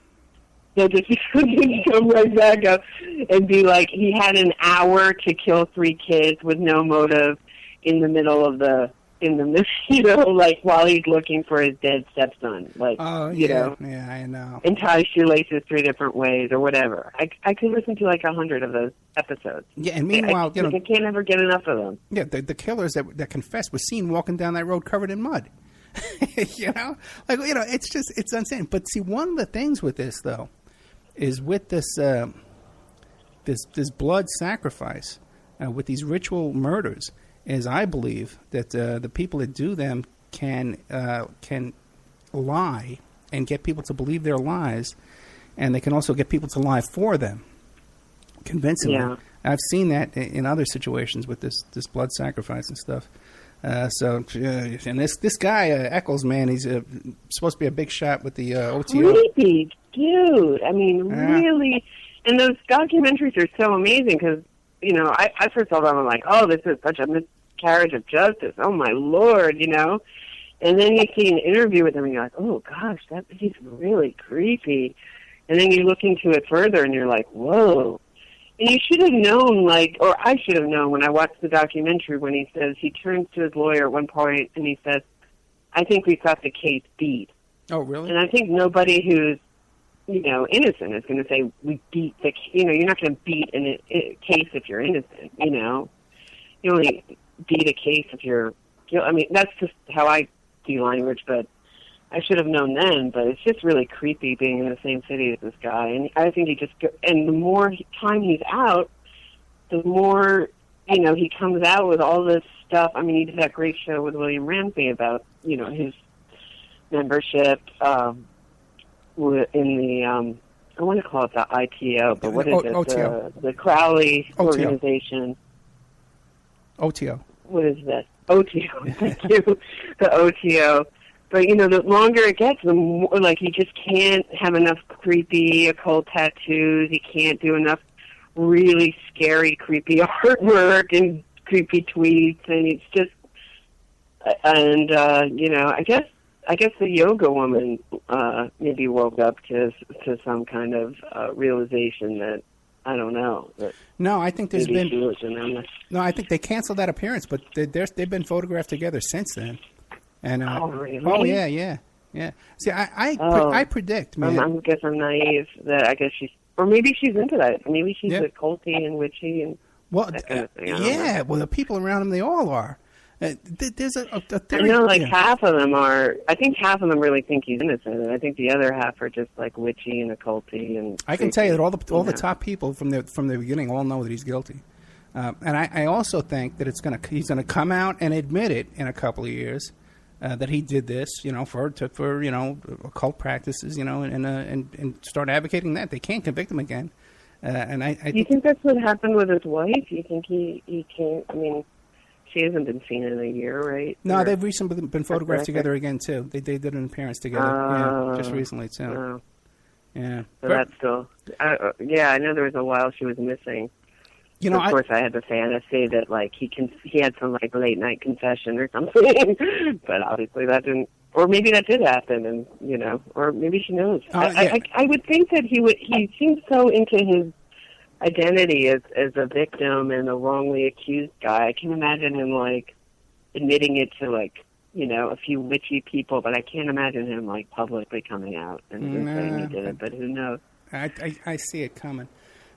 they'll just come right back up and be like, he had an hour to kill 3 kids with no motive in the middle of like while he's looking for his dead stepson. Like, yeah, I know. And tie shoelaces 3 different ways or whatever. I could listen to like 100 of those episodes. Yeah, and meanwhile, I can't ever get enough of them. Yeah, the killers that confessed were seen walking down that road covered in mud. It's insane. But see, one of the things with this though is with this blood sacrifice, with these ritual murders, is I believe that the people that do them can lie and get people to believe their lies, and they can also get people to lie for them convincingly. Yeah. I've seen that in other situations with this blood sacrifice and stuff. And this guy Eccles, man, he's supposed to be a big shot with the OTO. Creepy dude. I mean, really. And those documentaries are so amazing because, you know, I first saw them, I'm like, oh, this is such a miscarriage of justice. Oh, my Lord, you know. And then you see an interview with him and you're like, oh, gosh, he's really creepy. And then you look into it further and you're like, whoa. And you should have known, or I should have known when I watched the documentary when he says, he turns to his lawyer at one point and he says, I think we've got the case beat. Oh, really? And I think nobody who's, you know, innocent is going to say, we beat the, you know, you're not going to beat a case if you're innocent, you know. You only beat a case if you're, I mean, that's just how I do language, but I should have known then, but it's just really creepy being in the same city as this guy. And I think and the more time he's out, the more, you know, he comes out with all this stuff. I mean, he did that great show with William Ramsey about, you know, his membership in the, I want to call it the ITO, but what is it? OTO. The Crowley OTO. organization. OTO. What is that? OTO. Thank you. The OTO. But, you know, the longer it gets, the more, like, he just can't have enough creepy occult tattoos. He can't do enough really scary, creepy artwork and creepy tweets. And it's just, you know, I guess the yoga woman maybe woke up to some kind of realization that, I don't know. No, I think there's been. No, I think they canceled that appearance, but they've been photographed together since then. And oh, really? Oh, yeah. See, I predict, man. I guess I'm naive. That I guess or maybe she's into that. Maybe she's a culty and witchy and that kind of thing. Yeah. Well, the people around him, they all are. There's a theory. I know, half of them are. I think half of them really think he's innocent, and I think the other half are just like witchy and occulty. And I can tell you that all the top people from the beginning all know that he's guilty. And I also think that he's gonna come out and admit it in a couple of years. That he did this, you know, for you know, occult practices, you know, and start advocating that. They can't convict him again. And I do you think that's what happened with his wife? Do you think he can't? I mean, she hasn't been seen in a year, right? No, they've recently been photographed together again too. They did an appearance together, just recently too. Oh. Yeah, so that's still. I know there was a while she was missing. You know, of course, I had the fantasy that like he had some like late night confession or something, but obviously that didn't. Or maybe that did happen, and you know, or maybe she knows. I would think that he would. He seems so into his identity as a victim and a wrongly accused guy. I can imagine him like admitting it to like, you know, a few witchy people, but I can't imagine him like publicly coming out and saying he did it. But who knows? I see it coming.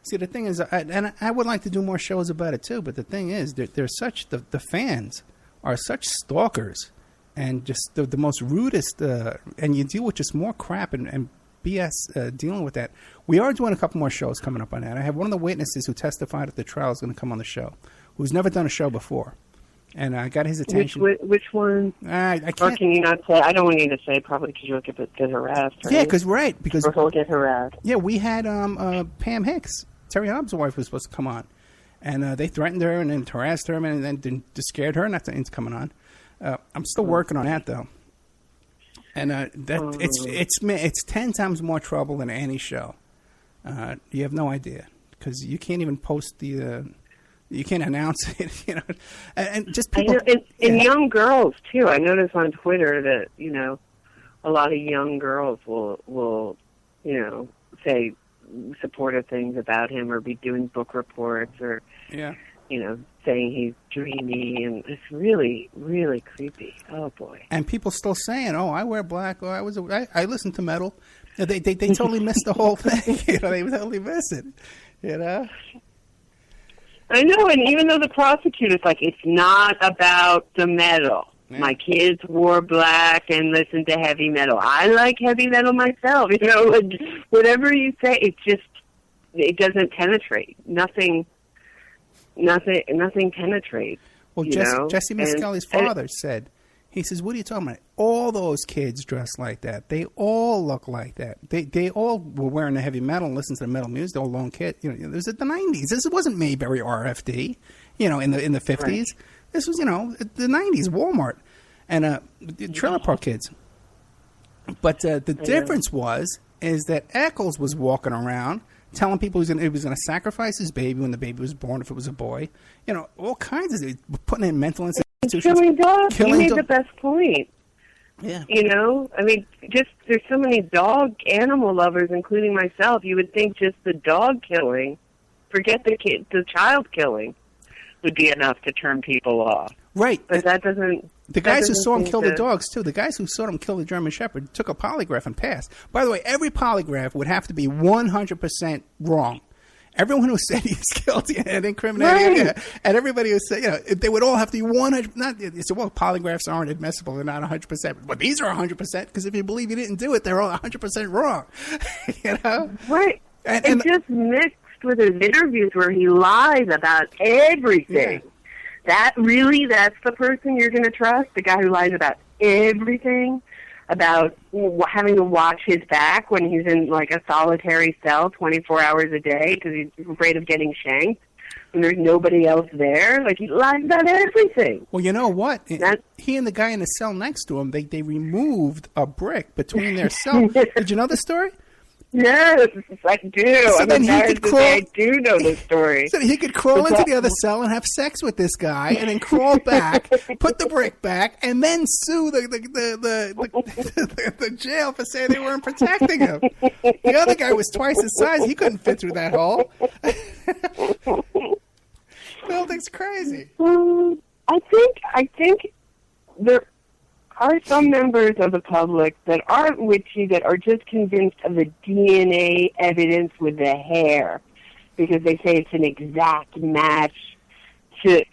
See, the thing is, and I would like to do more shows about it too, but the thing is, they're such, the fans are such stalkers and just the most rudest, and you deal with just more crap and BS dealing with that. We are doing a couple more shows coming up on that. I have one of the witnesses who testified at the trial is going to come on the show, who's never done a show before. And I got his attention. Which one? I can't. Or can you not say? I don't want you to say probably because you'll get harassed. Right? Yeah, because or he'll get harassed. Yeah, we had Pam Hicks, Terry Hobbs' wife, was supposed to come on, and they threatened her and then harassed her and then scared her not to coming on. I'm still working on that though, and it's 10 times more trouble than any show. You have no idea because you can't even post the. You can't announce it, you know, and just people. I know, and young girls too. I notice on Twitter that, you know, a lot of young girls will you know, say supportive things about him or be doing book reports or you know, saying he's dreamy, and it's really, really creepy. Oh boy! And people still saying, "Oh, I wear black," or I listen to metal. They totally missed the whole thing. You know, they totally miss it. You know. I know, and even though the prosecutor's like, it's not about the metal. Yeah. My kids wore black and listened to heavy metal. I like heavy metal myself. You know, whatever you say, it doesn't penetrate. Nothing penetrates. Well, Jesse Miskelly's father said, he says, what are you talking about? All those kids dress like that. They all look like that. They all were wearing the heavy metal and listening to the metal music. They're all lone kids. You know, it was at the 90s. This wasn't Mayberry RFD, you know, in the 50s. Right. This was, you know, the 90s, Walmart. And trailer park kids. But the difference is that Eccles was walking around telling people he was going to sacrifice his baby when the baby was born if it was a boy. You know, all kinds of things. Putting in mental institutions. Killing dogs. You made the best point. Yeah. You know, I mean, just there's so many dog animal lovers, including myself. You would think just the dog killing, forget the child killing, would be enough to turn people off. Right. But that doesn't. The guys who saw him kill the dogs, too, the guys who saw him kill the German Shepherd took a polygraph and passed. By the way, every polygraph would have to be 100% wrong. Everyone who said he's guilty and incriminating, right. And everybody who said, you know, they would all have to be 100%. Not, you said, well, polygraphs aren't admissible; they're not 100%. But these are 100% because if you believe you didn't do it, they're all 100% wrong. You know, right? And just mixed with his interviews where he lies about everything. Yeah. That's the person you're going to trust? The guy who lies about everything? About having to watch his back when he's in, like, a solitary cell 24 hours a day because he's afraid of getting shanked when there's nobody else there? Like, he lies about everything. Well, you know what? He and the guy in the cell next to him, they removed a brick between their cells. Did you know the story? Yes, I do. So then he could crawl. I do know the story. So he could crawl into the other cell and have sex with this guy, and then crawl back, put the brick back, and then sue the jail for saying they weren't protecting him. The other guy was twice his size; he couldn't fit through that hole. The whole thing's crazy. I think there are some members of the public that aren't witchy, that are just convinced of the DNA evidence with the hair, because they say it's an exact match to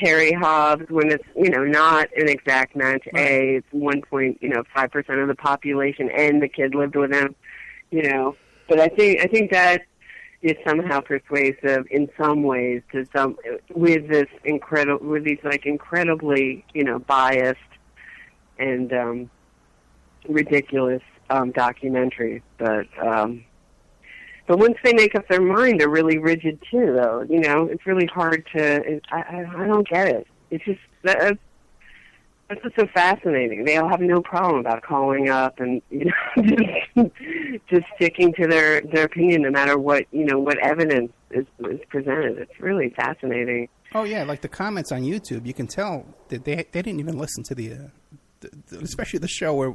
Terry Hobbs, when it's, not an exact match. Right. It's 5% of the population, and the kid lived with him, But I think that is somehow persuasive in some ways with these incredibly, biased and ridiculous documentaries. But once they make up their mind, they're really rigid too, though. It's really hard to. I don't get it. It's just that's what's so fascinating. They all have no problem about calling up and just sticking to their opinion, no matter what what evidence is presented. It's really fascinating. Oh yeah, like the comments on YouTube, you can tell that they didn't even listen to the especially the show where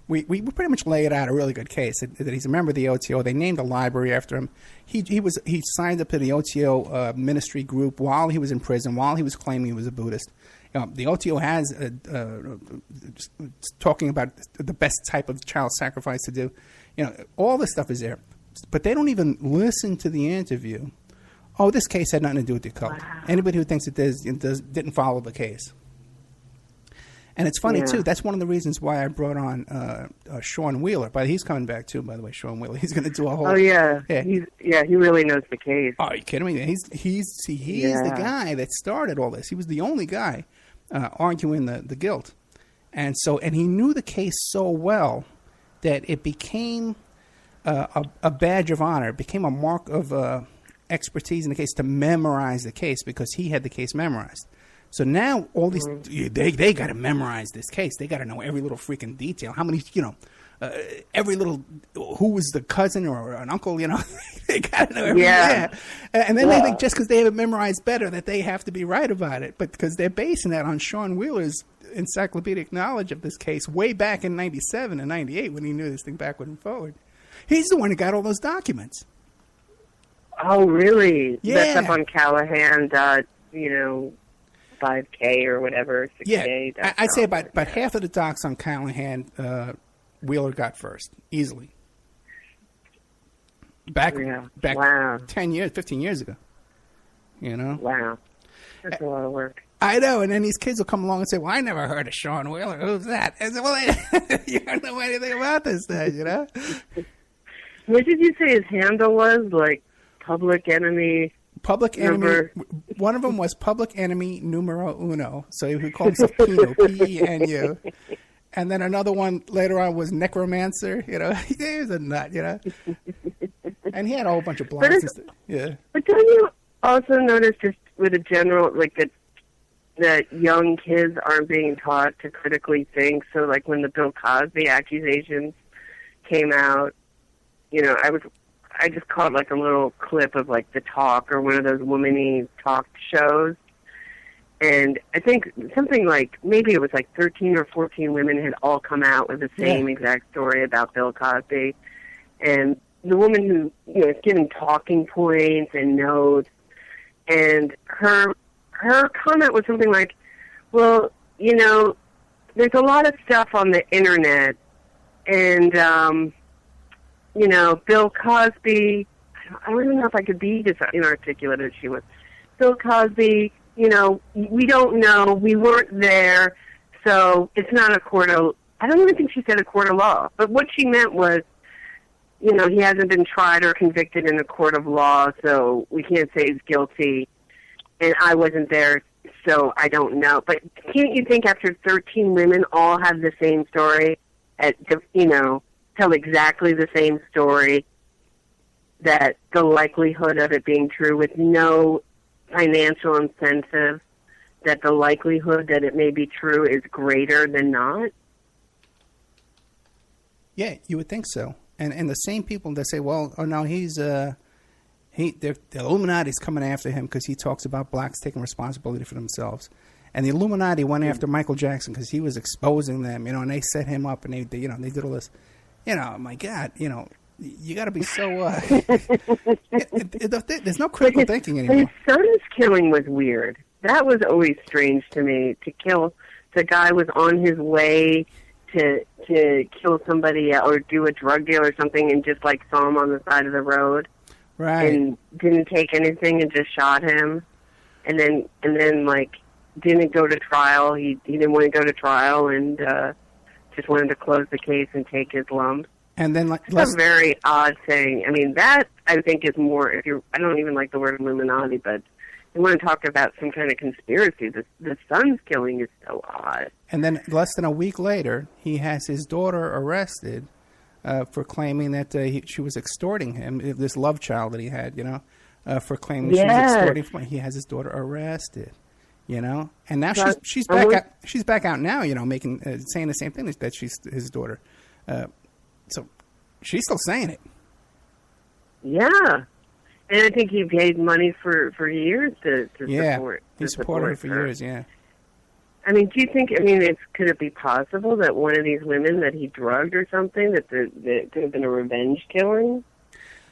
we pretty much lay it out a really good case that he's a member of the OTO. They named a library after him. He signed up to the OTO ministry group while he was in prison, while he was claiming he was a Buddhist. The OTO has talking about the best type of child sacrifice to do. All this stuff is there, but they don't even listen to the interview. Oh, this case had nothing to do with the occult. Wow. Anybody who thinks it didn't follow the case. And it's funny, too. That's one of the reasons why I brought on Sean Wheeler. But he's coming back, too, by the way, Sean Wheeler. He's going to do a whole... Oh, yeah. He really knows the case. Oh, are you kidding me? He's the guy that started all this. He was the only guy arguing the guilt. And he knew the case so well that it became a badge of honor. It became a mark of expertise in the case to memorize the case because he had the case memorized. So now all these they got to memorize this case. They got to know every little freaking detail. How many every little who was the cousin or an uncle. They got to know everything. Yeah. And then they think just because they have it memorized better that they have to be right about it. But because they're basing that on Sean Wheeler's encyclopedic knowledge of this case way back in '97 and '98 when he knew this thing backward and forward. He's the one who got all those documents. Oh, really? Yeah. That's up on Callahan. 5K or whatever, 6K. Yeah, I'd say about half of the docs on Callahan, Wheeler got first, easily. Back wow. 10 years, 15 years ago. Wow. That's a lot of work. I know, and then these kids will come along and say, well, I never heard of Sean Wheeler. Who's that? And I said, well, you don't know anything about this thing, What did you say his handle was? Like, Public Enemy... Public enemy. Number- One of them was public enemy numero uno. So he called himself Penu, P-E-N-U. And then another one later on was necromancer. You know, he was a nut. You know, and he had a whole bunch of blogs. And stuff. Yeah. But don't you also notice just with a general, like that young kids aren't being taught to critically think? So like when the Bill Cosby accusations came out, you know, I just caught like a little clip of like The Talk or one of those woman-y talk shows. And I think something like, maybe it was like 13 or 14 women had all come out with the same exact story about Bill Cosby. And the woman who, you know, is giving talking points and notes, and her comment was something like, well, you know, there's a lot of stuff on the internet, and, you know, Bill Cosby, I don't even know if I could be as inarticulate as she was. Bill Cosby, you know, we don't know, we weren't there, so it's not a court of, I don't even think she said a court of law, but what she meant was, you know, he hasn't been tried or convicted in a court of law, so we can't say he's guilty, and I wasn't there, so I don't know. But can't you think after 13 women all have the same story, you know, tell exactly the same story, that the likelihood of it being true with no financial incentive, that the likelihood that it may be true is greater than not? Yeah, you would think so. And the same people that say, well, oh no, the Illuminati's coming after him because he talks about blacks taking responsibility for themselves. And the Illuminati went after Michael Jackson because he was exposing them, you know, and they set him up and they you know, they did all this. You know, my God, you know, you got to be so. There's no critical thinking anymore. His son's killing was weird. That was always strange to me. To kill, the guy was on his way to kill somebody or do a drug deal or something, and just like saw him on the side of the road, right? And didn't take anything and just shot him, and then like didn't go to trial. He didn't want to go to trial and just wanted to close the case and take his lump. And then, like, that's a very odd thing. I mean, that I think is more. I don't even like the word Illuminati, but you want to talk about some kind of conspiracy. The son's killing is so odd. And then, less than a week later, he has his daughter arrested for claiming that she was extorting him. This love child that he had, you know, for claiming she was extorting him. He has his daughter arrested. You know, and now she's back out. She's back out now. You know, making saying the same thing that she's his daughter. So she's still saying it. Yeah, and I think he paid money for years to support. He supported her for years. Yeah. I mean, do you think? I mean, could it be possible that one of these women that he drugged or something that could have been a revenge killing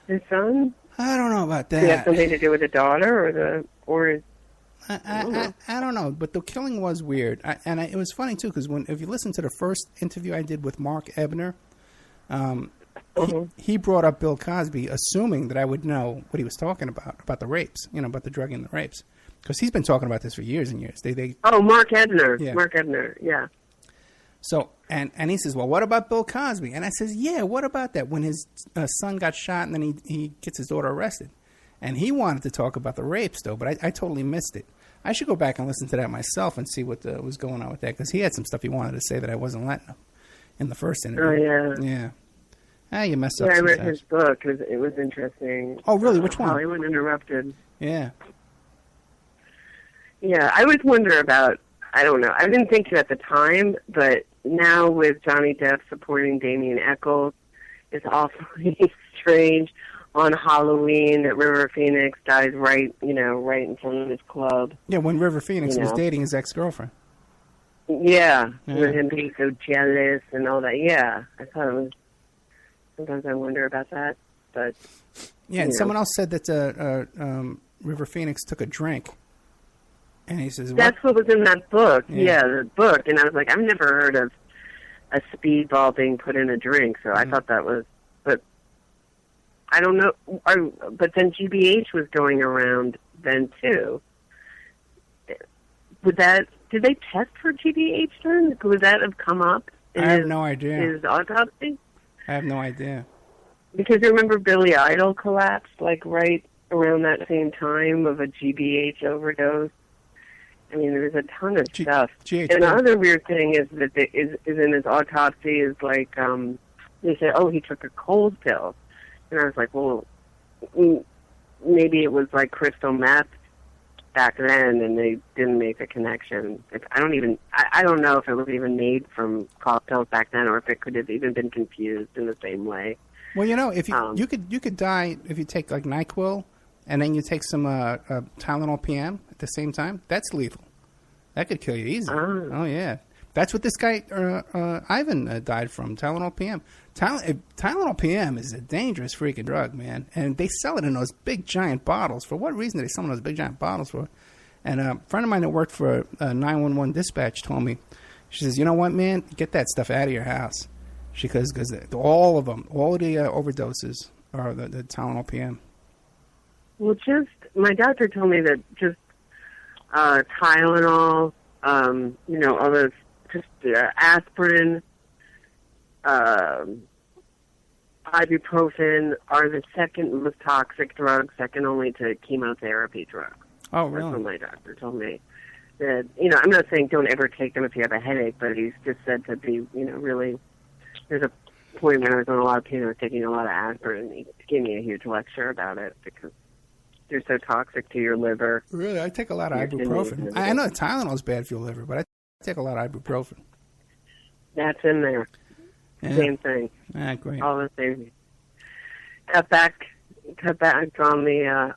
his son? I don't know about that. Did it have something to do with the daughter or? I don't know, but the killing was weird, it was funny too because if you listen to the first interview I did with Mark Ebner, he brought up Bill Cosby, assuming that I would know what he was talking about the rapes, you know, about the drugging and the rapes, because he's been talking about this for years and years. Mark Ebner, yeah. Mark Ebner, yeah. So and he says, well, what about Bill Cosby? And I says, yeah, what about that when his son got shot and then he gets his daughter arrested? And he wanted to talk about the rapes, though, but I totally missed it. I should go back and listen to that myself and see what was going on with that, because he had some stuff he wanted to say that I wasn't letting him in the first interview. Oh, yeah. Yeah. You mess up. Yeah, I read his book. It was interesting. Oh, really? Which one? Hollywood Interrupted. Yeah. Yeah, I always wonder about, I don't know, I didn't think it at the time, but now with Johnny Depp supporting Damien Eccles, it's awfully strange. On Halloween, that River Phoenix dies right in front of his club. Yeah, when River Phoenix was dating his ex-girlfriend. Yeah, with him being so jealous and all that. Yeah, I thought it was. Sometimes I wonder about that, but yeah. And someone else said that River Phoenix took a drink, and he says that's what was in that book. Yeah, the book, and I was like, I've never heard of a speedball being put in a drink, so I thought that was. I don't know, but then GBH was going around then too. Did they test for GBH then? Would that have come up? I have no idea. His autopsy? I have no idea. Because remember Billy Idol collapsed like right around that same time of a GBH overdose. I mean, there's a ton of stuff. GHB. And the other weird thing is that is in his autopsy is like they said, oh, he took a cold pill, and I was like, well, maybe it was like crystal meth back then, and they didn't make the connection. I don't know if it was even made from cocktails back then, or if it could have even been confused in the same way. Well, you know, if you could die if you take like NyQuil, and then you take some Tylenol PM at the same time. That's lethal. That could kill you easy. Oh yeah, that's what this guy Ivan died from. Tylenol PM. Tylenol PM is a dangerous freaking drug, man. And they sell it in those big giant bottles. For what reason do they sell in those big giant bottles for? And a friend of mine that worked for 911 dispatch told me, she says, you know what, man, get that stuff out of your house. Because all of them, all of the overdoses are the Tylenol PM. Well, my doctor told me that just Tylenol, all those, just aspirin, ibuprofen are the second most toxic drug, second only to chemotherapy drugs. Oh, really? That's what my doctor told me. That, I'm not saying don't ever take them if you have a headache, but he's just said to be, really, there's a point when I was on a lot of pain, I was taking a lot of aspirin, and he gave me a huge lecture about it because they're so toxic to your liver. Really? I take a lot of ibuprofen. I know Tylenol's bad for your liver, but I take a lot of ibuprofen. That's in there. Yeah. Same thing. Ah, great. All the same. Cut back on the,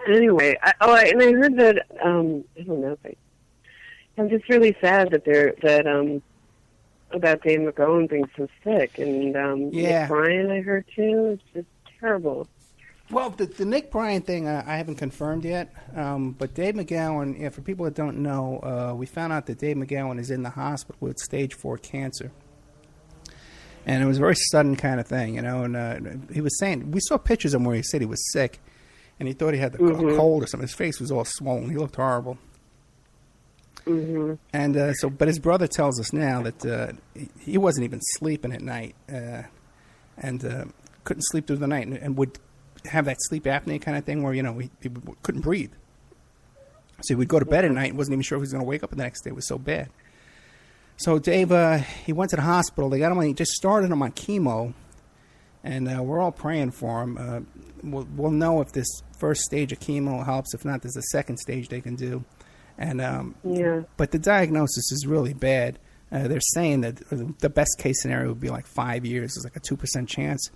anyway. I heard that, I don't know if I'm just really sad that about Dave McGowan being so sick. And, Nick Bryan, I heard too. It's just terrible. Well, the Nick Bryan thing, I haven't confirmed yet. But Dave McGowan, for people that don't know, we found out that Dave McGowan is in the hospital with stage 4 cancer. And it was a very sudden kind of thing, and he was saying, we saw pictures of him where he said he was sick, and he thought he had the cold or something. His face was all swollen. He looked horrible. Mm-hmm. And but his brother tells us now that he wasn't even sleeping at night, and couldn't sleep through the night, and would have that sleep apnea kind of thing where, he couldn't breathe. So he would go to bed at night and wasn't even sure if he was going to wake up the next day. It was so bad. So Dave, he went to the hospital. They got him. He just started him on chemo, and we're all praying for him. We'll know if this first stage of chemo helps. If not, there's a second stage they can do. And but the diagnosis is really bad. They're saying that the best case scenario would be like 5 years. There's like a 2% chance.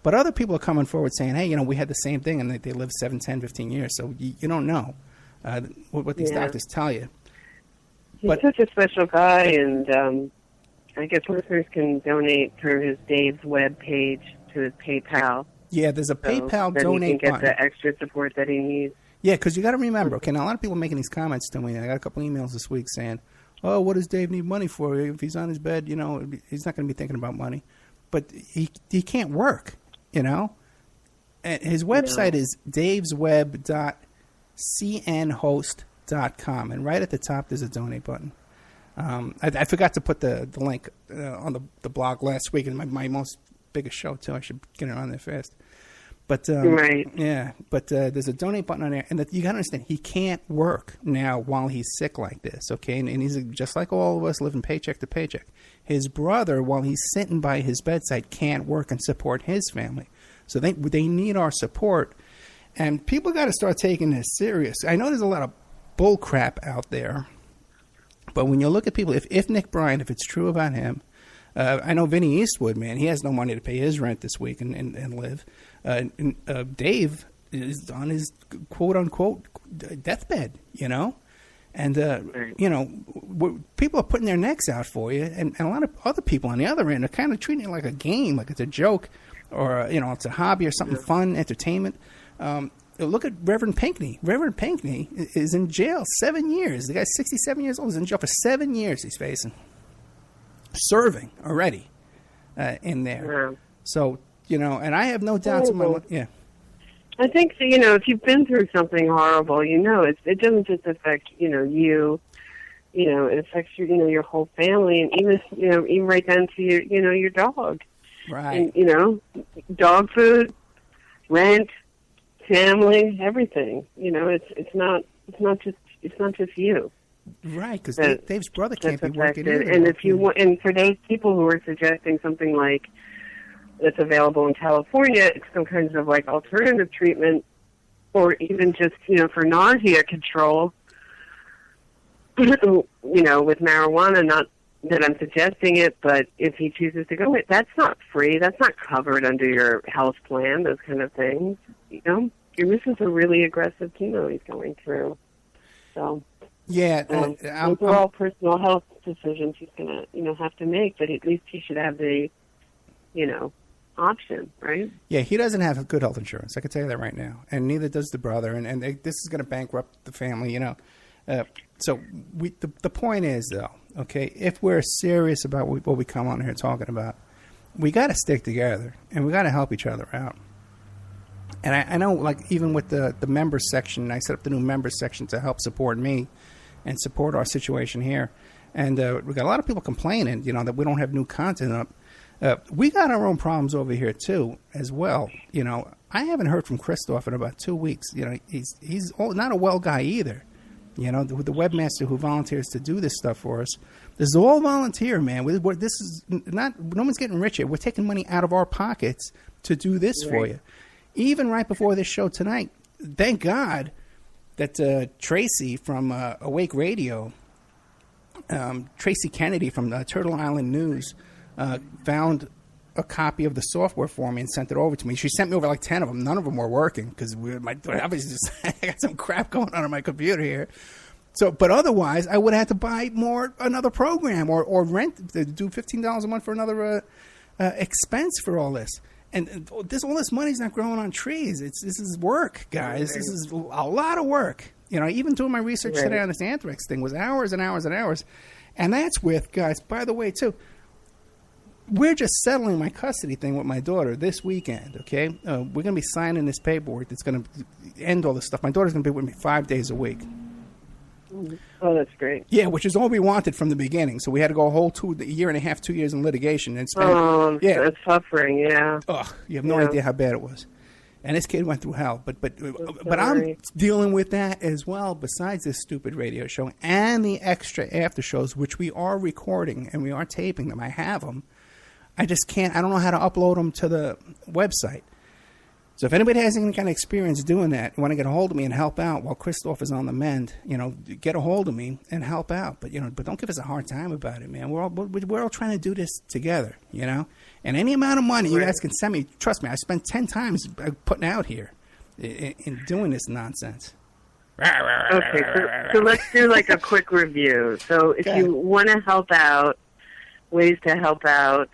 But other people are coming forward saying, hey, we had the same thing, and they live 7, 10, 15 years. So you don't know what these doctors tell you. He's such a special guy, and I guess listeners can donate through his Dave's web page to his PayPal. Yeah, there's a PayPal donate button. He can get button. the extra support that he needs. Yeah, because you got to remember, okay, now a lot of people are making these comments to me. I got a couple emails this week saying, oh, what does Dave need money for? If he's on his bed, he's not going to be thinking about money. But he can't work, And his website is davesweb.cnhost.com. And right at the top, there's a donate button. I forgot to put the link on the blog last week, and my most biggest show, too. I should get it on there fast. But right. Yeah, but there's a donate button on there, and you got to understand, he can't work now while he's sick like this, okay? And he's just like all of us, living paycheck to paycheck. His brother, while he's sitting by his bedside, can't work and support his family. So they need our support, and people got to start taking this serious. I know there's a lot of bull crap out there, but when you look at people, if Nick Bryan, if it's true about him, I know Vinny Eastwood, man, he has no money to pay his rent this week and live. Dave is on his quote-unquote deathbed, And, people are putting their necks out for you, and a lot of other people on the other end are kind of treating it like a game, like it's a joke, or, it's a hobby or something fun, entertainment. Look at Reverend Pinckney. Reverend Pinckney is in jail 7 years. The guy's 67 years old. He's in jail for 7 years he's facing. Serving already in there. Yeah. So, and I have no doubts in my mind. Yeah. I think, if you've been through something horrible, it doesn't just affect, you, it affects your whole family, and even right down to your dog. Right. And, dog food, rent, family, everything. You know, it's not just you. Right, because Dave's brother can't be working affected. either. And if you want, and for those people who are suggesting something like that's available in California, some kinds of like alternative treatment, or even just, you know, for nausea control, you know, with marijuana, not that I'm suggesting it, but if he chooses to go with, that's not free. That's not covered under your health plan, those kind of things, you know. And this is a really aggressive chemo he's going through. So, yeah, those are all personal health decisions he's going to, you know, have to make, but at least he should have the, you know, option, right? Yeah, he doesn't have good health insurance. I can tell you that right now. And neither does the brother. And this is going to bankrupt the family, you know. So the point is, though, okay, if we're serious about what we come on here talking about, we got to stick together and we got to help each other out. And I know, like, even with the members section, I set up the new members section to help support me and support our situation here. And we got a lot of people complaining, you know, that we don't have new content up. We got our own problems over here, too, as well. You know, I haven't heard from Christoph in about 2 weeks. You know, he's not a well guy either. You know, the webmaster who volunteers to do this stuff for us. This is all volunteer, man. This is no one's getting rich here. We're taking money out of our pockets to do this for you. Even right before this show tonight, thank God that Tracy from Awake Radio, Tracy Kennedy from Turtle Island News, found a copy of the software for me and sent it over to me. She sent me over like 10 of them. None of them were working because obviously I got some crap going on my computer here. So, but otherwise, I would have had to buy another program or rent, do $15 a month for another expense for all this. And all this money's not growing on trees. This is work, guys. This is a lot of work. You know, even doing my research today on this Anthrax thing was hours and hours and hours. And that's with, guys, by the way, too, we're just settling my custody thing with my daughter this weekend, okay? We're going to be signing this paperwork that's going to end all this stuff. My daughter's going to be with me 5 days a week. Oh, that's great. Yeah, which is all we wanted from the beginning. So we had to go a whole 2 years in litigation. And spend, that's suffering, yeah. Oh, you have no idea how bad it was. And this kid went through hell. But I'm dealing with that as well, besides this stupid radio show and the extra after shows, which we are recording and we are taping them. I have them. I just can't. I don't know how to upload them to the website. So if anybody has any kind of experience doing that, you want to get a hold of me and help out while Christoph is on the mend, you know, get a hold of me and help out. But, you know, don't give us a hard time about it, man. We're all trying to do this together, you know. And any amount of money you guys can send me, trust me, I spent 10 times putting out here in doing this nonsense. Okay, so let's do like a quick review. So if you want to help out, ways to help out,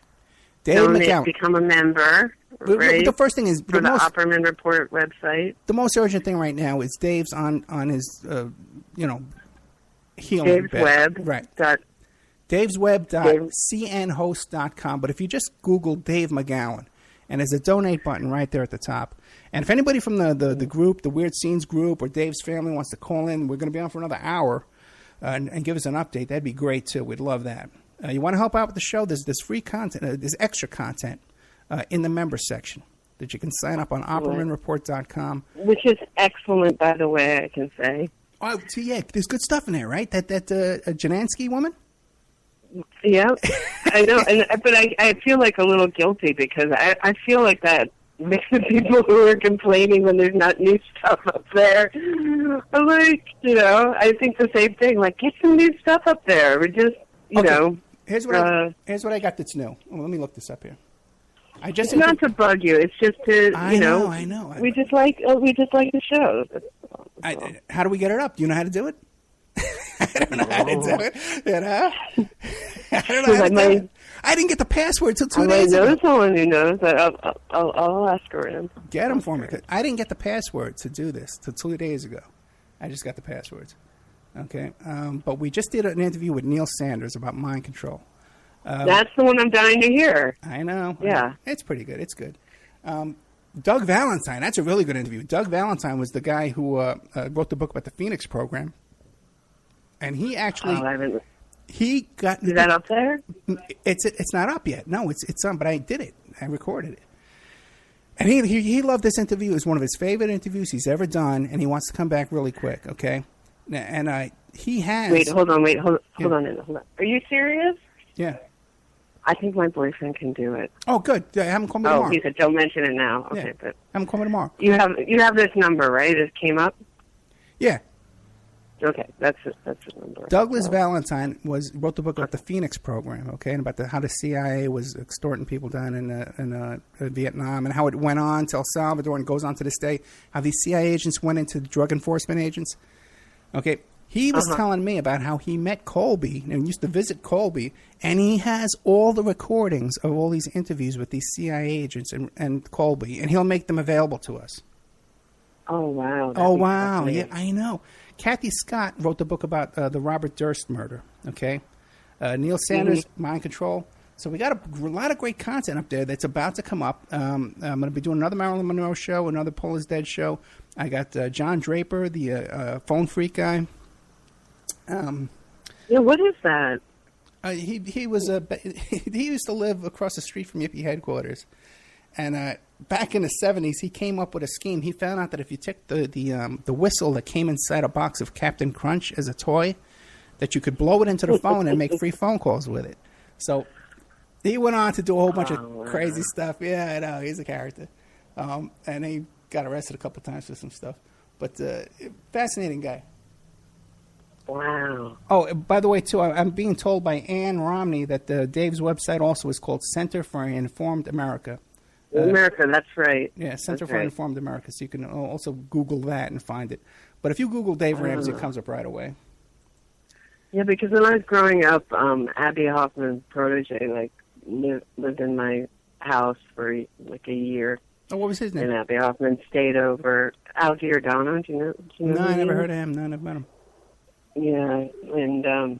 donate, become a member. Right? The first thing is for the Opperman Report website. The most urgent thing right now is Dave's on his healing Dave's bed. Web. Right. DavesWeb.cnhost.com. But if you just Google Dave McGowan, and there's a donate button right there at the top. And if anybody from the group, the Weird Scenes group, or Dave's family wants to call in, we're going to be on for another hour and give us an update. That'd be great too. We'd love that. You want to help out with the show? There's free content. There's extra content in the members section that you can sign up on OppermanReport.com. Which is excellent, by the way, I can say. Oh, yeah, there's good stuff in there, right? That Janansky woman? Yeah, I know. But I feel like a little guilty because I feel like that makes the people who are complaining when there's not new stuff up there. I'm like, you know, I think the same thing. Like, get some new stuff up there. We're just, you know. Here's what I got that's new. Well, let me look this up here. It's not to bug you. It's just to, I know. We just like the show. How do we get it up? Do you know how to do it? I don't know how to do it. You know? I don't know how to do it. I didn't get the password till 2 days ago. I know someone who knows. I'll ask around. Get them for me. I didn't get the password to do this till 2 days ago. I just got the passwords. Okay. But we just did an interview with Neil Sanders about mind control. That's the one I'm dying to hear. I know. Yeah. It's pretty good. It's good. Doug Valentine. That's a really good interview. Doug Valentine was the guy who wrote the book about the Phoenix program. And he actually... He got... Is that up there? It's not up yet. No, it's on, but I did it. I recorded it. And he loved this interview. It was one of his favorite interviews he's ever done, and he wants to come back really quick, okay? And he has... Wait, hold on. Are you serious? Yeah. I think my boyfriend can do it. Oh, good. Have him call me tomorrow. Oh, he said, don't mention it now. Okay, yeah. but... Have him call me tomorrow. You have this number, right? It came up? Yeah. Okay, that's the number. Douglas Valentine wrote the book about the Phoenix program, okay, and about how the CIA was extorting people down in Vietnam, and how it went on to El Salvador and goes on to this day. How these CIA agents went into drug enforcement agents. Okay, he was telling me about how he met Colby and used to visit Colby, and he has all the recordings of all these interviews with these CIA agents and Colby, and he'll make them available to us. Oh wow! Oh wow! Yeah, I know. Kathy Scott wrote the book about the Robert Durst murder. Okay, Neil Sanders, Mind Control. So we got a lot of great content up there that's about to come up. I'm going to be doing another Marilyn Monroe show, another Paul is Dead show. I got John Draper, the phone freak guy. Yeah, what is that? He was he used to live across the street from Yippie headquarters, and back in the 70s, he came up with a scheme. He found out that if you took the whistle that came inside a box of Captain Crunch as a toy, that you could blow it into the phone and make free phone calls with it. So he went on to do a whole bunch of crazy stuff. Yeah, I know. He's a character. And he got arrested a couple of times for some stuff. But fascinating guy. Wow. Oh, by the way, too, I'm being told by Ann Romney that Dave's website also is called Center for Informed America. America, that's right. Yeah, Center for Informed America. So you can also Google that and find it. But if you Google Dave Ramsey, it comes up right away. Yeah, because when I was growing up, Abby Hoffman's protege lived in my house for like a year. Oh, what was his name? And Abby Hoffman stayed over. Al Giordano, do you know No, I never heard of him. No, I never met him. Yeah, and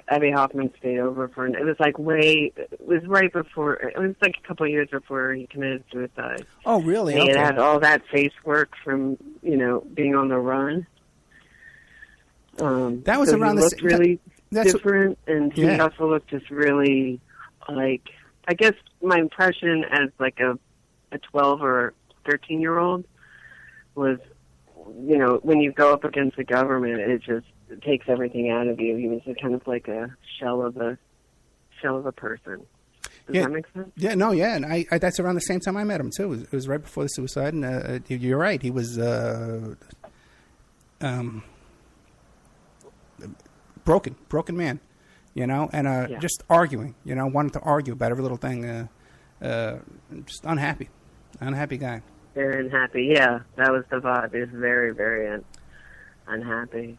Abby Hoffman stayed over for, it was like it was right before, it was like a couple of years before he committed suicide. Oh, really? And okay. He had all that face work from, being on the run. That was so around he looked really different, and he yeah. also looked just really, like, I guess my impression as like a 12 or 13-year-old was, when you go up against the government, it takes everything out of you. He was kind of like a shell of a person. Does that make sense? Yeah, no, yeah, and I that's around the same time I met him too. It was right before the suicide, and you're right. He was broken man, and just arguing, wanted to argue about every little thing, just unhappy guy. Very unhappy. Yeah, that was the vibe. He was very, very unhappy.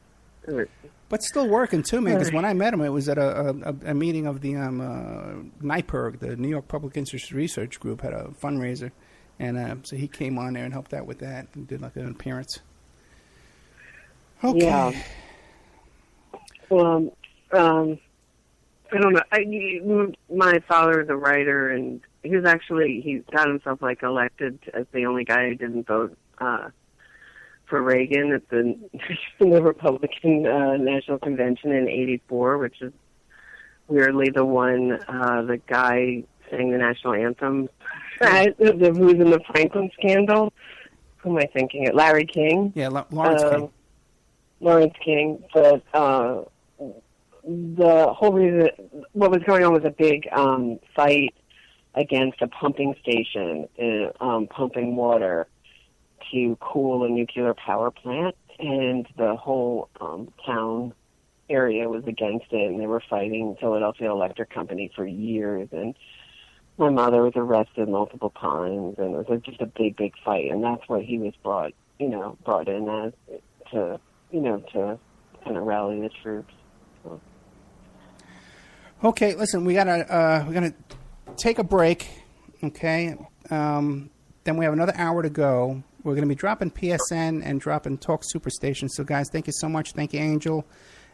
But still working too, man. Because when I met him, it was at a meeting of the NYPIRG, the New York Public Interest Research Group, had a fundraiser, and so he came on there and helped out with that and did like an appearance. Okay. Yeah. Well, I don't know. My father is a writer, and he got himself like elected as the only guy who didn't vote for Reagan at the Republican National Convention in '84, which is weirdly the guy sang the national anthem who was in the Franklin scandal. Who am I thinking? Larry King. Yeah, Lawrence King. Lawrence King, but the whole reason what was going on was a big fight against a pumping station, pumping water to cool a nuclear power plant, and the whole town area was against it, and they were fighting Philadelphia Electric Company for years, and my mother was arrested multiple times, and it was just a big, big fight, and that's what he was brought in as to kind of rally the troops. So. Okay, listen, we're gonna take a break, okay? Then we have another hour to go. We're going to be dropping PSN and dropping Talk Superstation. So, guys, thank you so much. Thank you, Angel.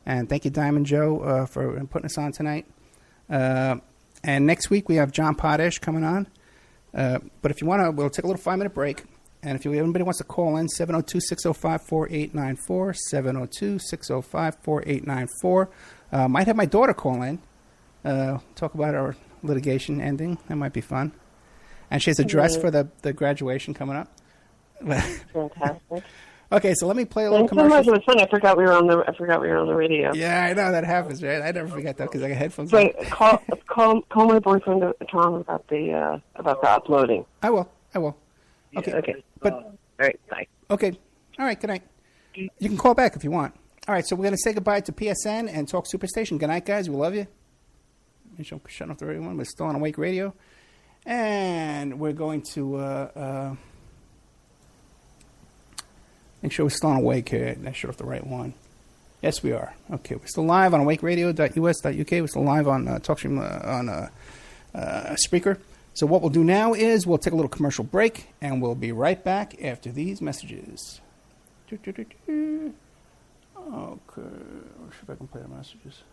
And thank you, Diamond Joe, for putting us on tonight. And next week we have John Potash coming on. But if you want to, we'll take a little 5-minute break. And if anybody wants to call in, 702-605-4894, 702-605-4894. Might have my daughter call in, talk about our litigation ending. That might be fun. And she has a dress for the graduation coming up. Fantastic. Okay, so let me play a little Thanks so much. commercial. It was fun. I forgot we were on the radio. Yeah, I know that happens, right? I never forget that because I got headphones. Wait, call my boyfriend Tom about the uploading. I will. Okay. Okay. But All right. Bye. okay. All right. Good night. You can call back if you want. All right. So we're going to say goodbye to PSN and Talk Superstation. Good night, guys. We love you. Make sure I'm shutting off the radio one. We're still on Awake Radio, and we're going to make sure we're still on Awake here. I shut off the right one. Yes, we are. Okay, we're still live on awakeradio.us.uk. We're still live on TalkStream on Spreaker. So what we'll do now is we'll take a little commercial break, and we'll be right back after these messages. Okay, let's see if I can play the messages.